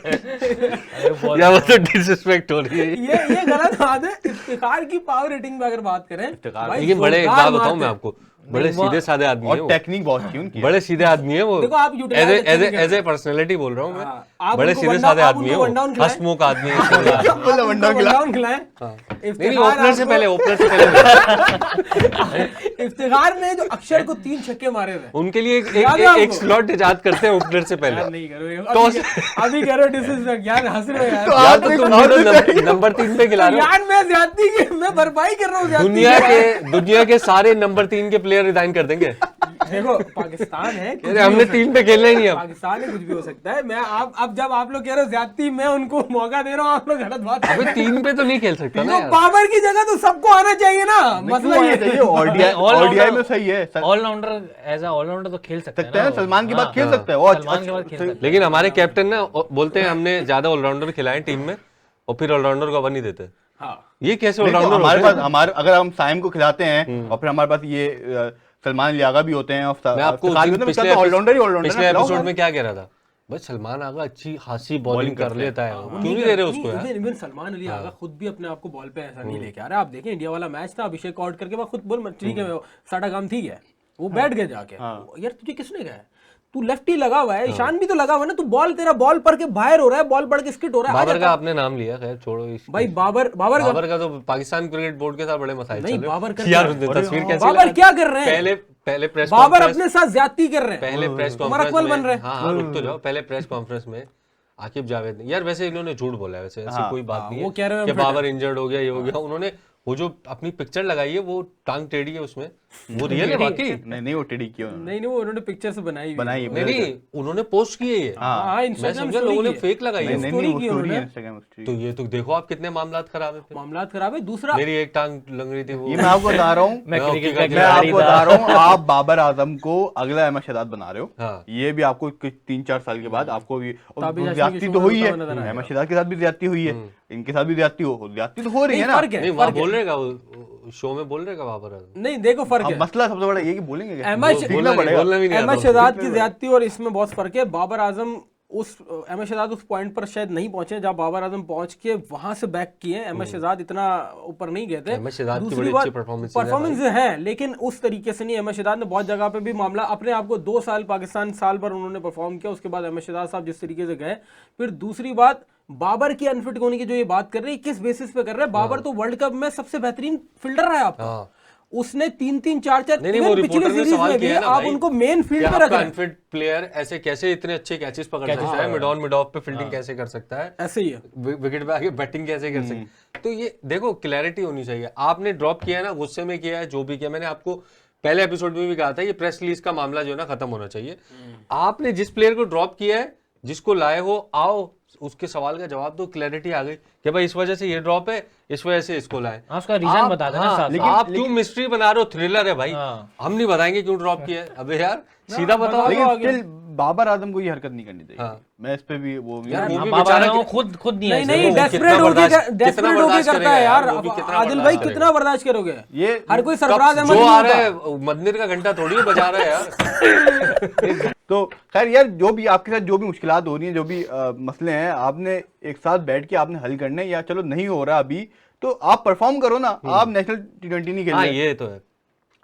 B: वो तो डिसरिस्पेक्ट हो रही है।
A: ये गलत बात है। इफ्तिखार की पावर रेटिंग पे अगर बात करें, भाई
B: लेकिन बड़े एक
A: जोरदार
B: बात बताऊं
A: मारते
B: मैं
A: हैं।
B: आपको, बड़े सीधे साधे आदमी है
C: और
B: वो,
C: टेक्निक बहुत थी उनकी।
B: बड़े सीधे आदमी है वो।
A: देखो आप utilize अच्छे नहीं कर
B: एज ए पर्सनैलिटी बोल रहा हूँ
A: हाँ,
B: मैं,
A: आप
B: बड़े
A: उनको
B: सीधे
A: one
B: साधे
A: down- आप
B: आदमी है
A: उनको
B: वो,
A: one down खिलाएं।
B: हंसमुख आदमी है इसलिए।
C: मतलब वन डाउन खिला।
A: खिलाएं।
B: नहीं ओपनर से पहले
A: इफ्तिखार ने जो अक्षर को 3 छक्के मारे थे,
B: उनके लिए
A: याद है
B: एक
A: आपको?
B: स्लॉट इजाद करते हैं ओपनर से
A: यार
B: पहले।
A: नहीं करो
B: तो
A: अभी कह रहे हो डिसरिस्पेक्ट, यार हंस रहे हो यार।
C: तो
B: यार
C: आप
B: तो
C: एक
B: तुम
C: और
B: तो
C: भी
B: नंबर 3 पे खिला रहे हो।
A: यार मैं ज्यादती की मैं भरपाई कर रहा हूँ ज्यादती
B: दुनिया के सारे नंबर 3 के प्लेयर रिजाइन कर देंगे।
A: देखो पाकिस्तान है, कुछ
B: अरे
A: भी हो
B: हमने
A: सकता
B: 3 पे खेलना ही नहीं
A: है।
B: अब।
A: पाकिस्तान में कुछ भी हो सकता है। मैं अब जब आप लोग कह रहे हो ज्यादती, मैं उनको मौका दे रहा हूँ, आप लोग गलत बात कर रहे
B: अबे 3 पे तो नहीं खेल सकता
A: हो।
B: ना
A: तो
B: यार।
A: बाबर की जगह तो सबको आना चाहिए ना, मसला ये है।
C: ओडीआई में सही है,
D: ऑलराउंडर एज ऑलराउंडर तो खेल सकते
C: सकते हैं,
D: ना।
C: सलमान के बाद
D: हाँ,
C: खेल सकता है वो।
D: सलमान के बाद खेल सकते हैं।
B: लेकिन हमारे कैप्टन ना बोलते हैं हमने ज्यादा ऑलराउंडर खिलाए टीम में और फिर ऑलराउंडर को अपन नहीं देते।
A: हाँ
B: ये कैसे
C: देखो,
B: ऑलराउंडर
C: हमारे
B: होते
C: पास, हमारे अगर हम साइम को खिलाते हैं और फिर हमारे पास ये सलमान अली आगा भी होते हैं और
B: मैं आपको
C: पिछले ऑलराउंडर ही ऑलराउंडर
B: पिछले एपिसोड में क्या कह रहा था भाई, सलमान आगा अच्छी खासी बॉलिंग कर लेता है, क्यों नहीं दे रहे उसको यार?
A: इवन सलमान अली आगा खुद भी अपने आप को बॉल पे ऐसा नहीं लेके आ रहा। आप देखें इंडिया वाला मैच था, अभिषेक आउट करके मैं खुद बोल ठीक है सारा काम ठीक है, वो बैठ गए जाके। यार तुझे किसने कहा? तू लेफ्टी लगा हुआ है, ईशान भी तो लगा हुआ है ना, तू बॉल तेरा बॉल पढ़ के बाहर हो रहा है, बॉल पढ़ के स्किट हो रहा है।
B: बाबर का आपने नाम लिया, खैर छोड़ो
A: भाई बाबर
B: का तो पाकिस्तान क्रिकेट बोर्ड के साथ बड़े मसाइल
A: नहीं,
B: चल रहे
A: बाबर
B: हैं यार। तस्वीर कैसी
A: बाबर क्या कर रहे हैं?
B: पहले प्रेस
A: बाबर अपने साथ ज्यादती कर रहे हैं,
B: पहले प्रेस कॉन्फ्रेंस में, हाँ रुक तो जाओ, पहले प्रेस कॉन्फ्रेंस में आकिब जावेद ने, यार वैसे इन्होंने झूठ बोला है, वैसे ऐसी कोई बात नहीं
A: वो कह रहे
B: है
A: हैं
B: कि बाबर इंजर्ड हो गया, ये हो गया। उन्होंने वो जो अपनी पिक्चर लगाई है वो टांग टेढ़ी है उसमें, वो रियल है बाकी
C: नहीं वो टेढ़ी की
A: नहीं वो उन्होंने पिक्चर से बनाई
B: नहीं, उन्होंने पोस्ट की है ये। मैं समझा लोगों ने फेक लगाई है, तो ये तो देखो आप कितने मामलात खराब है,
A: मामलात खराब है। दूसरा
B: मेरी एक टांग लंग रही थी वो,
C: ये मैं आपको बता रहा हूँ,
D: मैं क्रिकेट का
C: मैं आपको बता रहा हूँ, आप बाबर आजम को अगला अहमद शहजाद बना रहे हो।
B: हाँ।
C: ये भी आपको 3-4 साल के बाद आपको भी ज्यादती तो हुई है, अहमद शहजाद के साथ भी ज्यादती हुई है, इनके साथ भी ज्यादती तो हो रही है ना।
B: नहीं वहाँ बोल रहेगा, शो में बोल रहेगा बाबर आजम।
A: नहीं देखो फर्क है,
C: मसला सबसे बड़ा ये कि बोलेंगे क्या?
A: अहमद शहजाद की ज्यादती और इसमें बहुत फर्क है। बाबर आजम अहमद शहजाद उस पॉइंट पर शायद नहीं पहुंचे जहां बाबर आजम पहुंच के वहां से बैक किए। अहमद शहजाद इतना ऊपर नहीं गए थे।
B: अहमद शहजाद की बड़ी अच्छी
A: परफॉर्मेंस है, लेकिन उस तरीके से नहीं। अहमद शहजाद ने बहुत जगह पे भी मामला अपने आप को 2 साल पाकिस्तान साल भर उन्होंने परफॉर्म किया, उसके बाद अहमद शहजाद साहब जिस तरीके से गए। फिर दूसरी बात, बाबर की अनफिट होने की जो ये बात कर रहे हैं, किस बेसिस पे कर रहे हैं? बाबर तो वर्ल्ड कप में सबसे बेहतरीन फील्डर रहा है आपका, उसने 3-3 4-4 पिछले सीरीज में भी आप उनको मेन फील्ड पे रख रहे हैं।
B: अनफिट प्लेयर ऐसे कैसे इतने अच्छे कैचेस पकड़ सकता है, मिड ऑन मिड ऑफ पे फील्डिंग कैसे कर सकता है,
A: ऐसे ही है
B: विकेट पे आके बैटिंग कैसे कर सकता है। तो ये देखो क्लैरिटी होनी चाहिए। आपने ड्रॉप किया है ना, गुस्से में किया है, जो भी किया, मैंने आपको पहले एपिसोड में भी कहा था, ये प्रेस रिलीज का मामला जो है ना खत्म होना चाहिए। आपने जिस प्लेयर को ड्रॉप किया है, जिसको लाए हो, आओ उसके सवाल का जवाब दो, क्लैरिटी आ गई कि भाई इस वजह से ये ड्रॉप है, इस वजह से इसको लाए।
D: उसका रीजन बता देना।
B: लेकिन आप क्यों मिस्ट्री बना रहे हो? थ्रिलर है भाई, हम नहीं बताएंगे क्यों ड्रॉप किया है। अबे यार सीधा बताओ।
C: लेकिन स्टिल बाबर आजम को ये हरकत नहीं करनी चाहिए। मैं इस पे भी वो
D: बेचारा खुद
A: नहीं डेस्परेट होके करता है यार। आदिल भाई कितना बर्दाश्त करोगे?
C: ये
A: हर कोई सरफराज अहमद
B: जो आ रहा है मंदिर का घंटा थोड़ी बजा रहा है यार।
C: तो खैर यार, जो भी आपके साथ जो भी मुश्किलात हो रही हैं, जो भी मसले हैं, आपने एक साथ बैठ के आपने हल करने, या चलो नहीं हो रहा अभी तो आप परफॉर्म करो ना। आप नेशनल T20 नहीं खेल रहे,
B: ये तो है,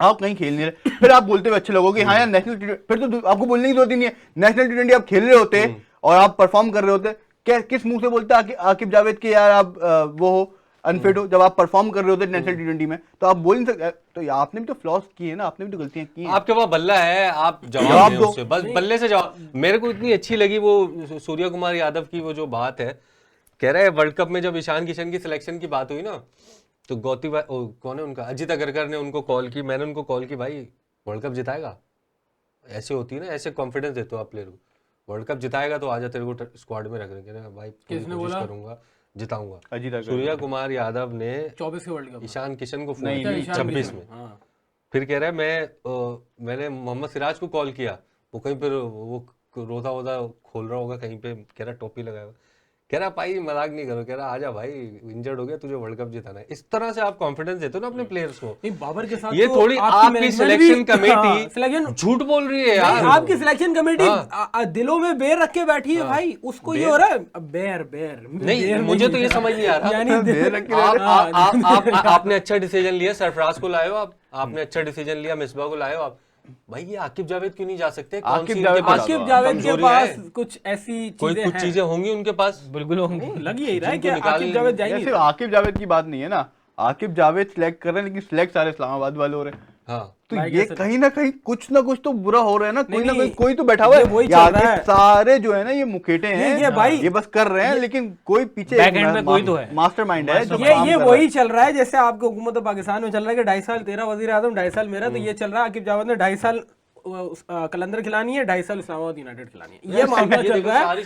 C: आप कहीं खेल नहीं रहे, फिर आप बोलते हुए अच्छे लोगों हाँ यार नेशनल T20, फिर तो आपको बोलने की जरूरत ही नहीं है। नेशनल T20 आप खेल रहे होते और आप परफॉर्म कर रहे होते, क्या किस मुंह से बोलते आकिब जावेद के यार आप वो हो अनफिट हो, जब आप परफॉर्म कर रहे होते नेशनल T20 में, तो आप बोल नहीं सकते। तो आपने भी तो फ्लॉस किए ना, आपने भी तो गलतियां की हैं।
B: आपके पास बल्ला है, आप जवाब दो उससे, बस बल्ले से जवाब। मेरे को इतनी अच्छी लगी वो सूर्य कुमार यादव की वो जो बात है, कह रहे हैं वर्ल्ड कप में जब ईशान किशन की सिलेक्शन की बात हुई ना, तो गौती भाई कौन है उनका, अजित अगरकर ने उनको कॉल की, मैंने उनको कॉल की, भाई वर्ल्ड कप जिताएगा, ऐसे होती है ना, ऐसे कॉन्फिडेंस देते हो आप प्लेयर को, वर्ल्ड कप जिताएगा तो आजा तेरे को स्क्वाड में रख रहे हैं। भाई कोशिश करूंगा, जिताऊंगा। सूर्य कुमार यादव ने
A: 24 के वर्ल्ड कप
B: ईशान किशन को फोन किया 26 में। फिर कह रहा है मैंने मोहम्मद सिराज को कॉल किया, वो कहीं पर वो रोता वोता खोल रहा होगा कहीं पे, कह रहा टोपी लगाया, कह रहा भाई मजाक नहीं करो, कह रहा आजा भाई इंजर्ड हो गया, तुझे वर्ल्ड कप जिताना है। इस तरह से आप कॉन्फिडेंस देते हो ना अपने प्लेयर्स को।
A: बाबर के साथ
B: ये
A: तो
B: थोड़ी आपकी सिलेक्शन कमेटी झूठ बोल रही है यार।
A: आपकी सिलेक्शन कमेटी दिलों में बेर रख के बैठी है भाई, उसको ये हो रहा है बेर
B: नहीं, मुझे तो ये समझ नहीं आ रहा। आपने अच्छा डिसीजन लिया, सरफराज को लाए हो आप, आपने अच्छा डिसीजन लिया, मिसबा को लाए हो आप, भाई ये आकिब जावेद क्यों नहीं जा सकते?
A: आकिब जावेद के पास कुछ ऐसी
B: कुछ चीजें होंगी उनके पास,
A: बिल्कुल होंगी, लग यही रहा है कि आकिब जावेद जाएंगे।
C: सिर्फ आकिब जावेद की बात नहीं है ना, आकिब जावेद सिलेक्ट कर रहे हैं, लेकिन सिलेक्ट सारे इस्लामाबाद वाले हो रहे हैं।
B: हाँ,
C: तो ये कहीं ना कहीं कुछ ना कुछ तो बुरा हो रहा है ना, कोई तो बैठा हुआ है, सारे जो है ना ये मुखेटे हैं, ये भाई ये बस कर रहे हैं, लेकिन कोई पीछे
D: कोई तो है,
C: मास्टरमाइंड है।
A: ये वही चल रहा है जैसे आपके हुकूमत पाकिस्तान में चल रहा है कि 2.5 साल तेरा वजीर आजम, 2.5 साल मेरा, तो ये चल रहा है आकिब जावेद ने 2.5 साल कलंदर खिलानी है, 2.5 साल इस्लामाबाद यूनाइटेड खिलानी है। ये मामला चल रहा है,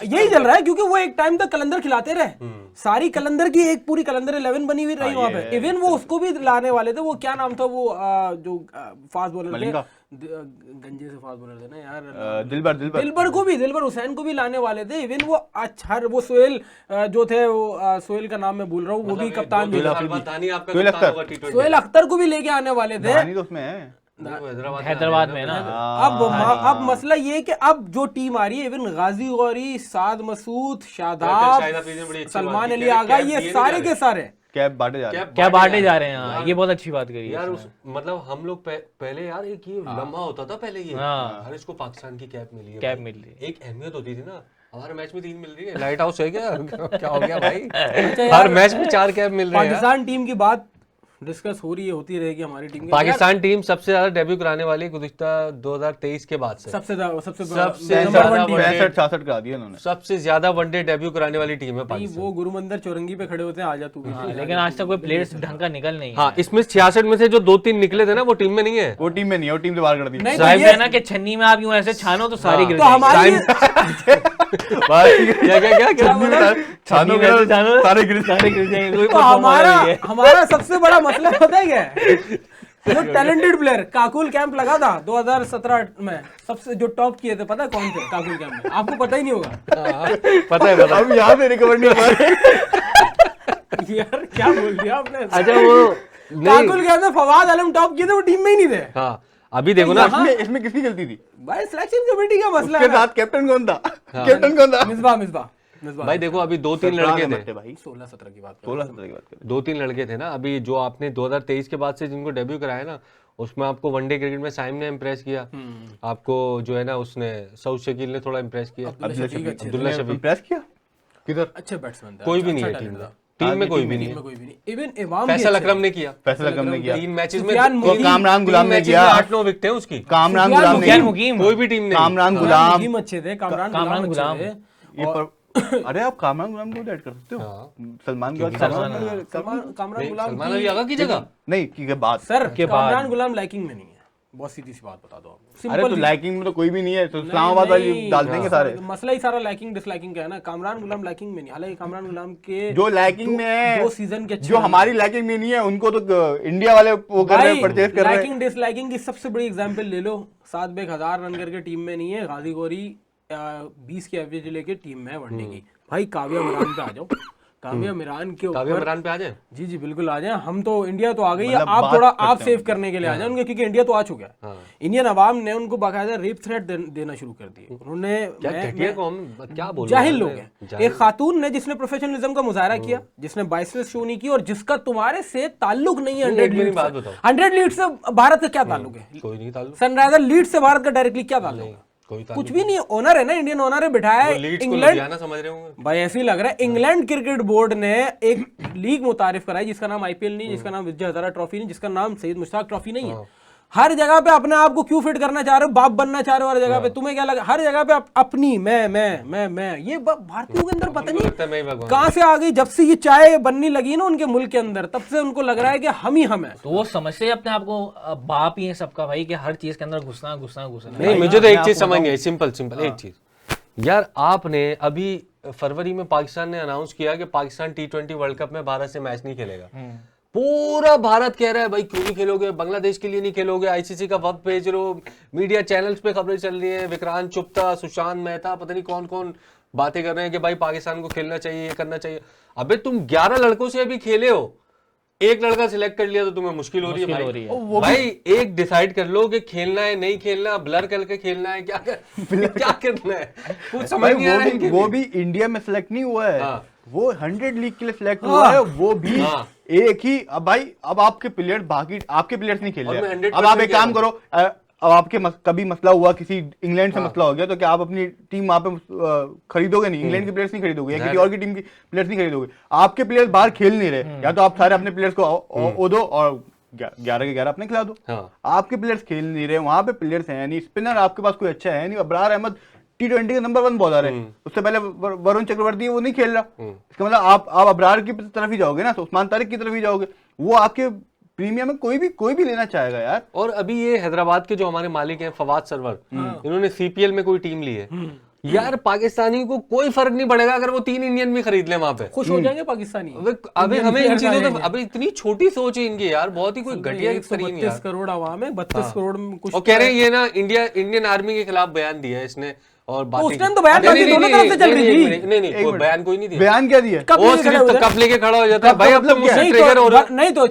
A: यही चल रहा है, क्योंकि वो एक टाइम तक कलंदर खिलाते रहे, सारी कलंदर की एक पूरी कलंदर 11 बनी हुई रही वहां पे। इवन वो उसको भी लाने वाले थे, वो क्या नाम था वो जो फास्ट बॉलर थे, गंजे से फास्ट बॉलर थे ना यार, दिलबर हुसैन को भी लाने वाले थे। इवन वो अच्छा वो सोहेल जो थे, वो सोहेल का नाम मैं भूल रहा हूँ, वो भी कप्तान, सोहेल अख्तर को भी लेके आने वाले थे।
D: हैदराबाद में ना।
A: अब मसला ये है कि अब जो टीम आ रही है, इवन गाजी गौरी, साद मसूद, शादाब, सलमान अली आगा, ये सारे के सारे
C: कैप बांटे जा रहे हैं।
D: क्या बांटे जा रहे हैं। हाँ, ये बहुत अच्छी बात करी
B: यार। मतलब हम लोग पहले यार एक ये लम्हा होता था पहले, ये हर इसको पाकिस्तान की कैप मिली है,
D: कैप मिल रही है,
B: एक अहमियत होती थी ना। हमारे मैच में 3 मिल रही है, लाइट हाउस है क्या? क्या हो गया भाई? हर मैच में 4 कैप मिल रहे हैं।
A: पाकिस्तान टीम की बात डिस्कस हो रही है, होती रहेगी हमारी टीम की।
B: पाकिस्तान टीम सबसे ज्यादा डेब्यू कराने वाली गुज़िश्ता 2023 के बाद से
A: सबसे ज्यादा
C: 65-66 करा दिया उन्होंने।
B: सबसे ज्यादा वनडे डेब्यू कराने वाली टीम है पाकिस्तान।
A: वो गुरुमंदिर चौरंगी पे खड़े होते हैं, आजा तू भी।
D: लेकिन आज तक कोई प्लेयर्स ढंग का निकल नहीं है।
B: हाँ, इसमें 66 में से जो 2-3 निकले थे ना, वो टीम में नहीं है।
C: वो टीम में नहीं है, वो टीम से बाहर कर दी।
A: नहीं,
D: साहिब है ना कि छन्नी में आप यूं ऐसे छानो तो सारी गिर
A: तो हमारी तो हमारा सबसे बड़ा मसला पता है क्या है? जो टैलेंटेड प्लेयर काकुल कैंप लगा था 2017 में, सबसे जो टॉप किए थे पता है कौन थे काकुल कैंप में? आपको पता ही नहीं होगा।
B: पता है
C: अब यहाँ पे रिकवर नहीं हो रहा।
A: यार क्या बोल दिया आपने?
B: अच्छा, वो
A: काकुल कैंप में फवाद आलम टॉप किए थे, वो टीम में ही नहीं थे।
B: हाँ, अभी देखो ना,
C: इसमें किसकी गलती थी
A: भाई? सिलेक्शन कमेटी का मसला
C: उसके साथ कैप्टन कौन था? कैप्टन कौन था?
A: मिसबा
B: भाई देखो, अभी 2-3 लड़के थे
C: भाई।
A: 16-17 की बात
C: 16-17 की बात करें।
B: 2-3 लड़के थे ना अभी, जो आपने 2023 के बाद से जिनको डेब्यू कराया ना, उसमें आपको वनडे क्रिकेट में साइम ने इम्प्रेस किया, आपको जो है ना उसने सऊद शकील ने थोड़ा इम्प्रेस किया, अब्दुल्ला शफीक
C: इम्प्रेस किया किधर?
A: अच्छे बैट्समैन थे,
B: कोई भी नहीं है टीम में कोई भी नहीं है।
A: कोई भी नहीं। इवन इमाम
B: फैसल अकरम ने किया,
C: फैसल अकरम ने किया
B: 3 मैचेस में।
C: कामरान गुलाम ने किया
B: 8-9 विकेटें उसकी।
C: कामरान गुलाम ने
D: मुकीम
B: कोई भी टीम ने
C: कामरान गुलाम
A: मुकीम अच्छे थे, कामरान गुलाम थे।
C: ये पर अरे आप कामरान गुलाम को ऐड कर सकते हो। सलमान
A: कामरान गुलाम
B: सलमान अली आगा की जगह
C: नहीं की बात
A: सर, कामरान गुलाम लाइकिंग में नहीं है, बहुत सीधी सी बात बता दो आपको।
C: अरे तो लाइकिंग में तो कोई भी नहीं है, तो इस्लामाबाद वाली डाल देंगे सारे।
A: मसला ही सारा लाइकिंग डिसलाइकिंग का है ना। कामरान गुलाम लाइकिंग में नहीं, हालांकि कामरान गुलाम के
C: जो लाइकिंग में है,
A: 2 सीजन के
C: जो हमारी लाइकिंग में नहीं है, उनको तो इंडिया वाले वो कर रहे हैं, परचेज कर रहे हैं।
A: लाइकिंग डिसलाइकिंग की सबसे बड़ी एग्जांपल ले लो, 7 बेग 1000 रन करके टीम में नहीं है, गाजी गौरी 20 की एवरेज लेके टीम में है वनडे की। भाई काव्या मिरान पे आ जाओ, काव्या मिरान के
B: काव्या
A: ऊपर
B: मिरान पे आ जाए।
A: जी बिल्कुल आ जाए। हम तो इंडिया तो आ गई है,
C: मतलब
A: आप
C: बात
A: थोड़ा
C: करते
A: आप
C: हैं।
A: सेव करने के लिए आ जाए उनके, क्योंकि इंडिया तो आ चुका है। इंडियन अवाम ने उनको बाकायदा रेप थ्रेट देना शुरू कर दिए उन्होंने।
B: क्या बोल
A: जाहिल लोग हैं। एक खातून ने जिसने प्रोफेशनलिज्म का मुजाहरा किया, जिसने बाइसेस शो नहीं की, और जिसका तुम्हारे से ताल्लुक नहीं है 100 लीड से भारत का क्या ताल्लुक है?
B: कोई नहीं ताल्लुक।
A: सनराइजर लीड से भारत का डायरेक्टली क्या ताल्लुक है? कुछ भी नहीं है। ओनर है ना, इंडियन ओनर है, बिठाया है इंग्लैंड।
B: समझ रहे होंगे
A: भाई ऐसे ही लग रहा है। इंग्लैंड क्रिकेट बोर्ड ने एक लीग मुतारिफ कराई जिसका नाम आईपीएल नहीं, जिसका नाम विजय हजारा ट्रॉफी नहीं, जिसका नाम सईद मुश्ताक ट्रॉफी नहीं है। हर जगह पे अपने आप को क्यों फिट करना चाह रहे हो? बाप बनना चाह रहे हो हर जगह पे? तुम्हें क्या लगा? हर जगह पे अपनी मैं ये भारतीयों के अंदर पता नहीं कहां से आ गई। जब से ये चाय बननी लगी ना उनके मुल्क के अंदर, तब से उनको लग रहा है कि हम ही हम है।
D: तो वो समझते हैं अपने आप को बाप ही है सबका भाई, कि हर चीज के अंदर घुसना।
B: नहीं, मुझे तो एक चीज समझ गई, सिंपल एक चीज। यार आपने अभी फरवरी में पाकिस्तान ने अनाउंस किया कि पाकिस्तान T20 वर्ल्ड कप में भारत से मैच नहीं खेलेगा। पूरा भारत कह रहा है भाई क्यों नहीं खेलोगे, बांग्लादेश के लिए नहीं खेलोगे, आईसीसी का वक्त भेज रहे हो, मीडिया चैनल्स पे खबरें चल रही है, विक्रांत चुप्ता, सुशांत मेहता, पता नहीं कौन कौन बातें कर रहे हैं कि भाई पाकिस्तान को खेलना चाहिए, ये करना चाहिए। अबे तुम 11 लड़कों से अभी खेले हो, एक लड़का सिलेक्ट कर लिया तो तुम्हें मुश्किल हो रही है भाई। एक डिसाइड कर लो कि खेलना है नहीं खेलना, ब्लर करके खेलना है, क्या करना है, कुछ समझ नहीं आ रहा है।
C: वो भी इंडिया में सिलेक्ट नहीं हुआ है, वो 100 लीग के लिए सिलेक्ट हुआ है, वो भी एक ही। अब भाई अब आपके प्लेयर बाकी आपके प्लेयर्स नहीं खेल रहे। अब आप एक काम करो, अब आपके कभी मसला हुआ, किसी इंग्लैंड से मसला हो गया, तो क्या आप अपनी टीम वहां पे खरीदोगे नहीं? इंग्लैंड के प्लेयर्स नहीं खरीदोगे या किसी और की टीम की प्लेयर्स नहीं खरीदोगे। आपके प्लेयर्स बाहर खेल नहीं रहे, या तो आप सारे अपने प्लेयर्स को दो और 11 के 11 अपने खिला दो। आपके प्लेयर्स खेल नहीं रहे, वहां पे प्लेयर्स हैं नहीं, स्पिनर आपके पास कोई अच्छा है नहीं। अबरार अहमद T20 का नंबर 1 बॉलर है, उससे पहले वरुण चक्रवर्ती वो नहीं खेल रहा। इसका मतलब आप अबरार की तरफ ही जाओगे ना, तो उस्मान तारिक की तरफ ही जाओगे। वो आपके प्रीमियम में कोई भी लेना चाहेगा यार।
B: और अभी ये हैदराबाद के जो हमारे मालिक हैं फवाद सरवर, इन्होंने सीपीएल में कोई टीम ली है। यार पाकिस्तानी को कोई फर्क नहीं पड़ेगा अगर वो 3 इंडियन भी खरीद ले वहां पे,
A: खुश हो जाएंगे पाकिस्तानी।
B: अभी हमें इन चीजों तो अभी इतनी छोटी सोच है इनकी यार, बहुत ही कोई घटिया एक्सट्रीम यार।
A: 32 करोड़ आवाम है, 32 करोड़ में कुछ
B: और कह रहे हैं ये ना इंडियन आर्मी के खिलाफ बयान दिया है इसने, और
A: उस
B: बातें
A: टाइम तो बयान बाजी दोनों तरफ से चल रही थी।
B: नहीं कोई बयान कोई नहीं दिया,
C: बयान क्या दिया?
A: कब
B: वो
A: लेके खड़े
B: सिर्फ
A: उधर?
B: कप लेके खड़ा हो जाता है
C: कप
B: भाई,
C: का
B: अब तो
C: मतलब क्या
B: मुझसे
C: है?
B: ट्रिगर हो रहा है।
A: नहीं तो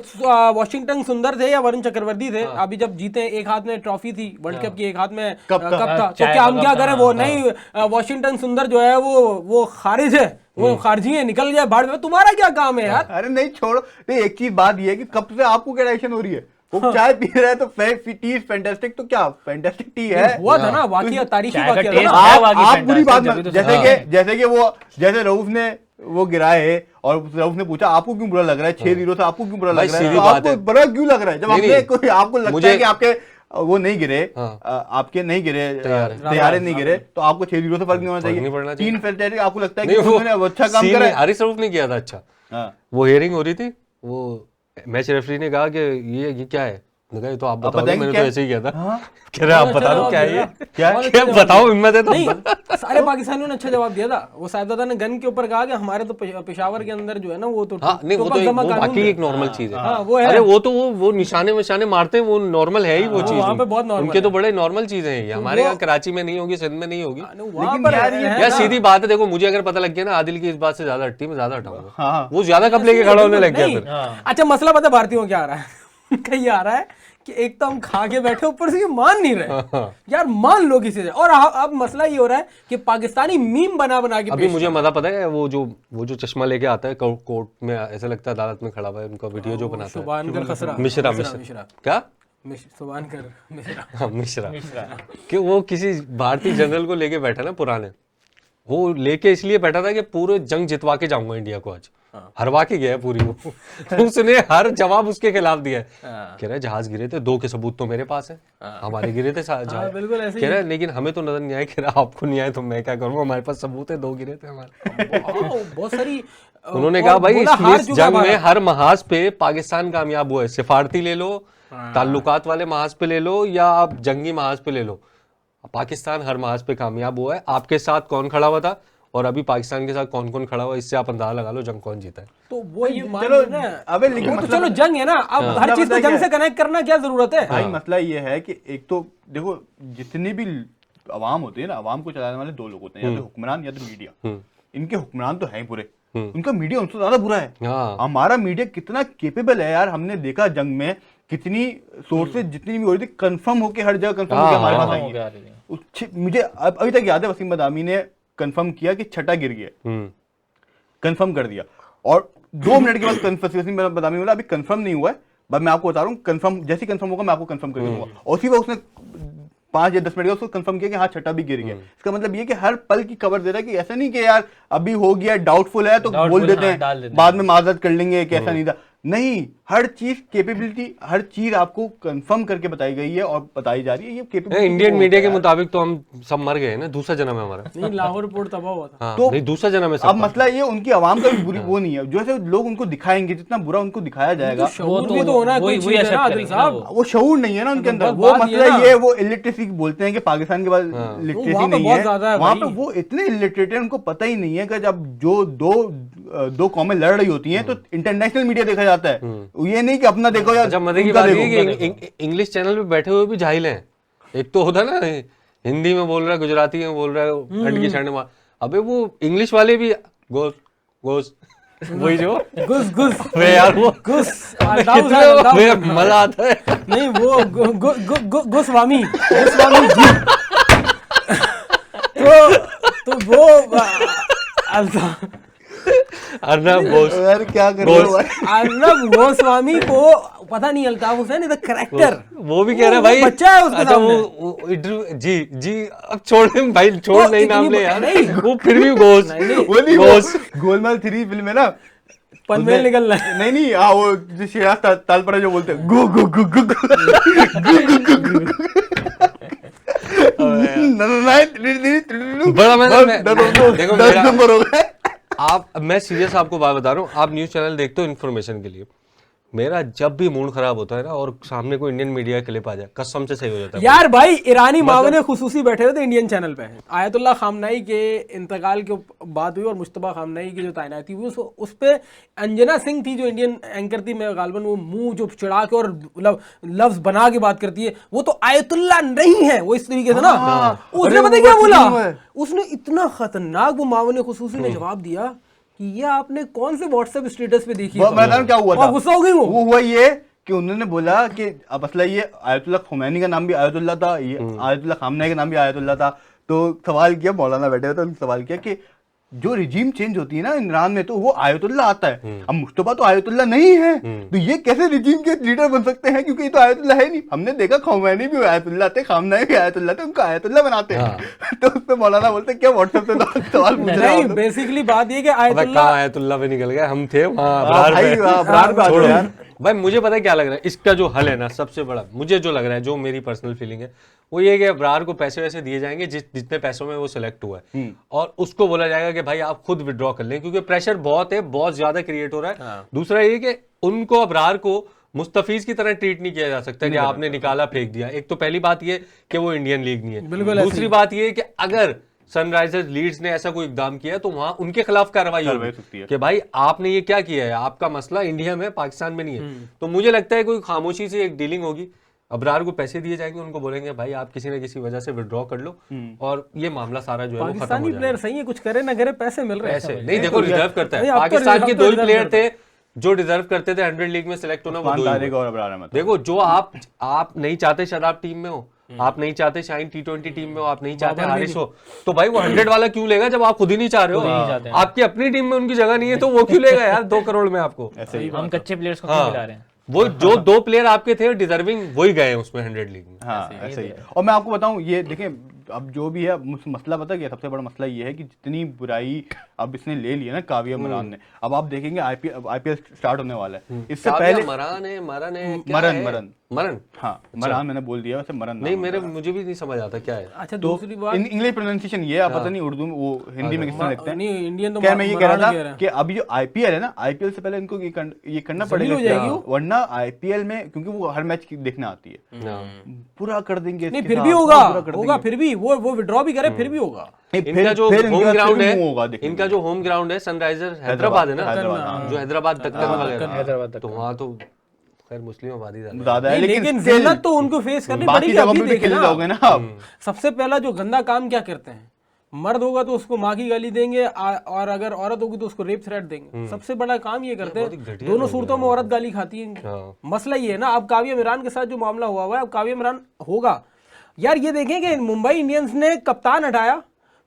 A: वॉशिंगटन सुंदर थे या वरुण चक्रवर्ती थे, अभी जब जीते एक हाथ में ट्रॉफी थी वर्ल्ड कप की, एक हाथ में
C: कप
A: कप
C: था।
A: था, तो
D: चाय
A: क्या
D: का
A: हम
D: कप
A: क्या
D: था,
A: करें? वो नहीं, वॉशिंगटन सुंदर जो है वो खारिज है, वो खारजी है, निकल गया भाड़ में। तुम्हारा क्या काम है यार?
C: अरे नहीं छोड़ो, नहीं एक चीज बात ये है कि कब से आपको क्या रिएक्शन हो रही है? वो चाय पी रहा है तो टी इज फैंटास्टिक, तो क्या फैंटास्टिक टी है?
A: हुआ था ना वाकई, तारीखी
D: चाय का
A: वाकया था
D: टेस्ट
A: ना।
D: है बाकी
C: आप बुरी बात
D: fantastic,
C: मत,
D: जरूरी तो
C: जैसे रऊफ ने वो गिराए और रऊफ ने पूछा आपको क्यों बुरा लग रहा है, 6-0 से आपको क्यों बुरा
B: भाई
C: लग रहा है?
B: सीधी
C: तो
B: बात
C: आपको
B: है।
C: बुरा क्यों लग रहा है जब
B: नहीं,
C: आपने
B: नहीं।
C: कोई आपको लगता
B: मुझे-
C: है कि आपके वो नहीं गिरे,
B: हाँ।
C: आपके नहीं गिरे,
B: तैयारे।
C: तैयारे नहीं गिरे, तो आपको 6-0 से फर्क नहीं होना
B: फर्क नहीं पड़ना
C: चाहिए।
B: चाहिए।
C: 3 फैंटास्टिक आपको लगता है कि
B: नहीं, वो
C: उन्होंने अच्छा काम
B: सीन
C: करा
B: में
C: है?
B: हारिस रऊफ ने किया था अच्छा।
C: हाँ।
B: वो हियरिंग हो रही थी, वो मैच रेफरी ने कहा कि ये क्या है, मैंने कहा ये तो आप बताओ,
C: बताएंगे
B: मैंने
C: क्या?
B: तो ऐसे ही किया था।
C: हाँ।
B: कह रहे आप
A: बहुत
B: बता
A: अच्छा
B: दो क्या है
A: जवाब
B: ये,
A: दिया।
C: क्या
A: बहुत
B: क्या
A: अच्छा जवाब
B: बताओ,
A: दिया।
B: हिम्मत है तो
A: नहीं, सारे पाकिस्तानियों ने अच्छा जवाब दिया था। वो साहिबजादा ने गन के ऊपर कहा कि हमारे तो पेशावर के अंदर जो है ना वो तो
B: हाँ नहीं, वो तो
A: टोपक-जमा
B: वो
A: कानून
B: बाकी
A: थे।
B: एक नॉर्मल चीज है।
A: हाँ, वो है।
B: अरे वो तो वो निशाने विशाने मारते हैं, वो नॉर्मल है ही वो चीज।
A: वहाँ पे बहुत normal
B: उनके तो
A: है।
B: बड़े नॉर्मल चीजें हैं, ये हमारे
A: वो-
B: यहाँ कराची में नहीं होगी, सिंध में नहीं होगी।
A: वहाँ
C: लेकिन
A: पर
C: यार
A: है
C: ये-
A: ना।
B: यार सीधी बात है, देखो मुझे अगर पता लग गया ना आदिल की इस बात से ज्यादा हटती है, मैं ज्यादा हटाऊंगा।
C: हाँ।
B: वो ज्यादा कप लेके खड़ा होने लग गया
A: नहीं।
B: फिर।
A: अच्छा मसला पता है भारतीयों को क्या आ रहा है? उनका ये आ रहा है कि एक तो हम खा के बैठे, ऊपर से ये मान नहीं रहे यार, मान लो किसी से। और अब मसला ये हो रहा है कि पाकिस्तानी मीम बना बना के
B: अभी
A: पेश
B: मुझे मजा पता है, वो जो चश्मा लेके आता है कोर्ट में, ऐसा लगता है अदालत में खड़ा हुआ है, उनका वीडियो जो बनाता है
A: सुबानकर खसरा,
B: मिश्रा क्या
A: सुबानकर मिश्रा।
B: हाँ मिश्रा, कि वो किसी भारतीय जनरल को लेके बैठा ना पुराने, वो लेके इसलिए बैठा था कि पूरे जंग जितवा के जाऊंगा इंडिया को आज, हरवा के गया है पूरी वो। उसने हर जवाब उसके खिलाफ दिया है। कह रहा है जहाज गिरे थे, 2 के सबूत तो मेरे पास है, हमारे गिरे थे जहाज।
A: बिल्कुल ऐसे
B: कह रहा है लेकिन हमें तो नजर नहीं आया। कह रहा आपको नहीं आया तो मैं क्या करूंगा, हमारे पास सबूत है, 2 गिरे थे हमारे।
A: बहुत सारी
B: उन्होंने
A: और
B: कहा भाई
A: बोला हार
B: इस
A: चुका
B: जंग में
A: भारत।
B: हर महाज पे पाकिस्तान कामयाब हुआ है, सिफारती ले लो, ताल्लुकात वाले महाज पे ले लो, या आप जंगी महाज पे ले लो, पाकिस्तान हर महाज पे कामयाब हुआ है। आपके साथ कौन खड़ा हुआ था और अभी पाकिस्तान के साथ कौन कौन खड़ा हुआ, इससे आप अंदाजा लगा लो जंग कौन जीता है।
A: तो वो ये मान
C: चलो,
A: लो ना,
C: अबे लेकिन
A: वो तो
C: मतलब-
A: चलो जंग है ना, अब हर चीज को
C: पता
A: जंग
C: क्या
A: से कनेक्ट करना क्या जरूरत है?
C: भाई मसला ये है कि एक तो देखो जितनी भी अवाम होती है ना, अवाम को चलाने वाले 2 लोग होते हैं, या तो हुक्मरान या तो मीडिया। इनके हुक्मरान तो है ही बुरे, उनका मीडिया उनसे ज्यादा बुरा है।
B: हाँ।
C: हमारा मीडिया कितना केपेबल है यार, हमने देखा जंग में कितनी सोर्सेज जितनी भी हो रही थी, कंफर्म होके हर जगह कंफर्म होके हमारे पास आई है। मुझे अभी तक याद है वसीम बदामी ने कंफर्म किया कि छठा गिर गया, कंफर्म कर दिया, और 2 मिनट के बाद वसीम बदामी बोला अभी कंफर्म नहीं हुआ है, बस मैं आपको बता रहा हूँ, कंफर्म जैसे कंफर्म होगा मैं आपको कंफर्म कर दूंगा। और उसी वक्त उसने 5 या 10 मिनट का उसको कंफर्म किया कि हाँ छठा भी गिर गया। इसका मतलब ये कि हर पल की खबर दे रहा है कि ऐसा नहीं कि यार अभी हो गया, डाउटफुल है तो बोल देते हैं,
D: डाल देते हैं।
C: बाद में माजरत कर लेंगे कि ऐसा नहीं था। नहीं, हर चीज केपेबिलिटी, हर चीज आपको कंफर्म करके बताई गई है और बताई जा रही है। ये केपेबिलिटी
B: इंडियन मीडिया के मुताबिक तो हम सब मर गए हैं ना, दूसरा जन्म है हमारा।
A: नहीं, लाहौर रिपोर्ट तबाह हुआ था।
B: हाँ,
C: तो
B: नहीं दूसरा जन्म है
C: अब
B: सब।
C: मसला ये उनकी आवाम का भी बुरी वो नहीं है, जैसे लोग उनको दिखाएंगे जितना बुरा उनको दिखाया जाएगा,
A: शऊर भी तो होना है, कोई
D: वही
A: चीज है ना
D: accept
A: आदिल
D: करेंगे
A: साहब।
D: ना
C: वो शऊर नहीं है ना उनके अंदर।
A: बस
C: वो
A: बात ये
C: मसला
A: ना।
C: ये है, वो इलिटरेसी बोलते हैं कि पाकिस्तान के बाद लिटरेसी
A: वहाँ पे
C: नहीं
A: बहुत
C: है,
A: ज्यादा है
C: वहाँ
A: भाई।
C: पे वो इतने इलिटरेट है, उनको पता ही नहीं है कि जब जो दो कौमें लड़ रही होती हैं तो इंटरनेशनल मीडिया देखा जाता है, ये नहीं कि अपना देखो या
B: अच्छा मजे की
C: उनका
B: बात
C: देखो।
B: ये कि इंग्लिश चैनल पे बैठे हुए भी जाहिल हैं। एक तो होता है ना हिंदी में बोल रहा है, गुजराती में बोल रहा है, हंड की साइड मार, अबे वो इंग्लिश वाले भी गोस गोस वही जो
A: घुस घुस
B: वे यार वो
A: घुस
B: कितने वे मजा आता है।
A: नहीं वो गोस्वामी जी। तो वो
B: अर्नब बोस,
C: यार क्या कर रहे हो भाई?
A: अर्नब गोस्वामी को पता नहीं, Altaf Hussain is the character.
B: वो भी कह रहा है भाई
A: बच्चा है उसके
B: अच्छा
A: सामने।
B: वो जी जी अब छोड़ दे भाई, छोड़
A: तो
B: नहीं नाम
A: इतनी
B: ले यार,
A: नहीं।
B: वो फिर भी गोस
C: वो नहीं,
B: गोस
C: वो गोलमाल 3 फिल्म है ना,
A: पनवेल निकल रहा है।
C: नहीं हाँ वो जो शिराज तालपरा जो बोलते हैं गु गु गु गु गु
B: बड़ा देखो
C: नंबर हो गए।
B: आप, मैं सीरियस आपको बात बता रहा हूँ, आप न्यूज चैनल देखते हो इन्फॉर्मेशन के लिए, मेरा जब भी मूड खराब होता है ना और सामने कोई इंडियन मीडिया क्लिप आ जाए, कसम से सही हो जाता है।
A: यार भाई ईरानी मावने खुसूसी बैठे हुए थे इंडियन चैनल पे, आयतुल्लाह खामनाई के इंतकाल के बात हुई और मुश्तबा खामनाई की जो तैनाती हुई उस पे अंजना सिंह थी जो इंडियन एंकर थी, मैं गालबन वो मुंह जो चिढ़ा के और लफ्ज बना के बात करती है, वो तो आयतुल्लाह नहीं है, वो इस तरीके से ना। उसने पता क्या बोला, उसने इतना खतरनाक वो मावने खुसूसी ने जवाब दिया कि ये आपने कौन से व्हाट्सएप स्टेटस पे देखी है?
C: मैं क्या हुआ था,
A: गुस्सा हो गई वो
C: हुआ ये कि उन्होंने बोला कि अब मसला ये आयतुल्लाह खुमैनी का नाम भी आयतुल्लाह था, ये आयतुल्लाह खामनेई का नाम भी आयतुल्लाह था। तो सवाल किया, मौलाना बैठे हुए थे, उन्होंने सवाल किया कि जो रिजीम चेंज होती है ना ईरान में तो वो आयतुल्लाह आता है, अब मुश्तबा तो आयतुल्लाह नहीं है, तो ये कैसे रिजीम के लीडर बन सकते हैं, क्योंकि ये तो आयतुल्लाह है नहीं। हमने देखा खुमैनी भी आयतुल्लाह थे, खामनेई भी आयतुल्लाह थे, उनको आयतुल्लाह बनाते हैं। तो उस पे मौलाना बोलते क्या व्हाट्सएप से सवाल पूछ रहे
A: नहीं,
C: हो?
A: बेसिकली बात ये कि
B: आयतुल्लाह पे निकल गए, हम थे
C: यार
B: भाई मुझे पता है क्या लग रहा है, इसका जो हल है ना सबसे बड़ा, मुझे जो लग रहा है, जो मेरी पर्सनल फीलिंग है वो ये कि अबरार को पैसे वैसे दिए जाएंगे जितने पैसों में वो सिलेक्ट हुआ है, और उसको बोला जाएगा कि भाई आप खुद विड्रॉ कर लें, क्योंकि प्रेशर बहुत है, बहुत ज्यादा क्रिएट हो रहा है। दूसरा ये कि उनको अबरार को मुस्तफीज की तरह ट्रीट नहीं किया जा सकता कि आपने निकाला फेंक दिया। एक तो पहली बात ये कि वो इंडियन लीग नहीं है, दूसरी बात ये कि अगर सनराइजर्स लीड्स ने ऐसा कोई इकदाम किया तो वहां उनके खिलाफ कार्रवाई होगी कि भाई आपने ये क्या किया है, आपका मसला इंडिया में, पाकिस्तान में नहीं है। तो मुझे लगता है कोई खामोशी से एक डीलिंग होगी, अबरार को पैसे दिए जाएंगे, उनको बोलेंगे भाई आप किसी न किसी वजह से विड्रॉ कर लो, और ये मामला सारा जो है वो खत्म हो
A: पाकिस्तानी प्लेयर सही है, कुछ करे ना करे पैसे मिल रहे हैं।
B: पैसे नहीं, देखो रिजर्व करता है, पाकिस्तान के 2 ही प्लेयर थे जो डिजर्व करते थे 100 लीग में सिलेक्ट होना, वो 2 ही। देखो जो आप नहीं चाहते शराब टीम में हो, आप नहीं चाहते शाइन T20 टीम में हो, आप नहीं चाहते हारिस हो, तो भाई वो 100 वाला क्यों लेगा जब आप खुद ही नहीं चाह रहे हो? आपकी अपनी टीम में उनकी जगह नहीं है तो वो क्यों लेगा यार 2 करोड़ में आपको?
D: हम कच्चे प्लेयर्स को क्यों मिला रहे हैं?
B: वो जो 2 प्लेयर आपके थे डिजर्विंग वही गए उसमें 100 लीग में।
C: हाँ ऐसे ही। और मैं आपको बताऊं, ये देखें अब जो भी है मसला पता क्या, सबसे बड़ा मसला ये है कि जितनी बुराई अब इसने ले ली है ना काव्या मरान ने, अब आप देखेंगे आईपीएल स्टार्ट होने वाला है, इससे पहले मरन हाँ मरान मैंने बोल दिया, वैसे मरन
B: नहीं, मुझे भी नहीं समझ आता क्या है।
A: अच्छा दूसरी बात,
C: इंग्लिश प्रोनाउंसिएशन ये है, पता नहीं उर्दू में वो हिंदी में किस तरह लिखते हैं।
A: नहीं इंडियन तो
C: क्या मैं ये कह रहा था कि अभी जो आईपीएल है ना, आईपीएल से पहले इनको ये करना पड़ेगा, वरना आईपीएल में क्योंकि वो हर मैच देखने आती है, पूरा कर देंगे।
A: नहीं फिर भी होगा, फिर भी वो विड्रॉ भी करे फिर भी होगा।
B: इनका जो होम ग्राउंड है, इनका जो होम ग्राउंड है सनराइजर हैदराबाद है ना, जो हैदराबाद दक्कन वगैरह, तो वहाँ तो खैर मुस्लिम आबादी
C: ज्यादा है,
A: लेकिन जिल्लत तो उनको फेस करनी पड़ेगी। अभी देखे ना, सबसे पहला जो गंदा काम क्या करते हैं, मर्द होगा तो उसको माँ की गाली देंगे, और अगर औरत होगी तो उसको रेप थ्रेट देंगे। सबसे बड़ा काम ये करते हैं, दोनों सूरतों में औरत गाली खाती है। मसला ये है ना, अब काव्या मिरान के साथ जो मामला हुआ है, अब काव्या मिरान होगा यार, ये देखें कि मुंबई इंडियंस ने कप्तान हटाया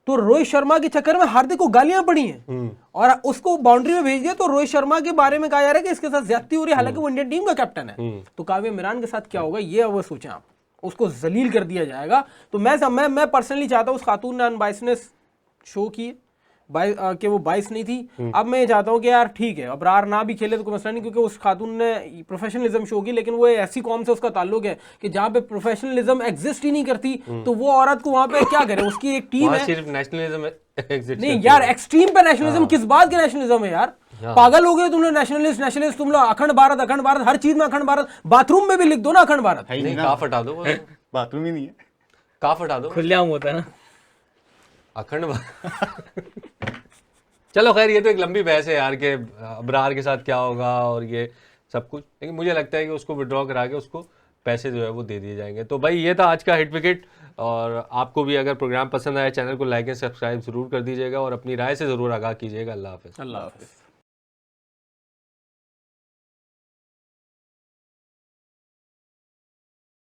A: तो रोहित शर्मा के चक्कर में हार्दिक को गालियां पड़ी हैं, और उसको बाउंड्री में भेज दिया तो रोहित शर्मा के बारे में कहा जा रहा है कि इसके साथ ज्यादती हो रही है, हालांकि वो इंडियन टीम का कैप्टन है। तो काव्या मिरान के साथ क्या होगा ये अब सोचें आप, उसको जलील कर दिया जाएगा। तो मैं पर्सनली चाहता हूँ उस खातून ने अनबाइसनेस शो की कि वो 22 नहीं थी। अब मैं ये चाहता हूँ कि यार ठीक है, अबरार ना भी खेले तो कोई मसला नहीं, क्योंकि उस खातून ने प्रोफेशनलिज्म शो की, लेकिन वो ऐसी कौम से उसका ताल्लुक है कि जहाँ पे प्रोफेशनलिज्म एग्जिस्ट ही नहीं करती, तो वो औरत को वहाँ पे क्या करे, उसकी एक टीम है,
B: सिर्फ नेशनलिज्म एग्जिस्ट
A: नहीं यार, एक्सट्रीम पे नेशनलिज्म, किस बात के नेशनलिज्म है यार, पागल हो गए तुम लोग, नेशनलिस्ट तुम लोग, अखंड भारत, हर चीज में अखंड भारत, बाथरूम में भी लिख दो ना अखंड भारत।
B: नहीं काफ हटा दो,
C: बाथरूम ही नहीं है,
B: काफ हटा दो,
D: खुलेआम होता है ना
B: अखंड। चलो खैर ये तो एक लंबी बहस है यार कि अबरार के साथ क्या होगा और ये सब कुछ, लेकिन मुझे लगता है कि उसको विड्रॉ करा के उसको पैसे जो है वो दे दिए जाएंगे। तो भाई ये था आज का हिट विकेट, और आपको भी अगर प्रोग्राम पसंद आया चैनल को लाइक एंड सब्सक्राइब जरूर कर दीजिएगा और अपनी राय से जरूर आगाह कीजिएगा। अल्लाह हाफिज़।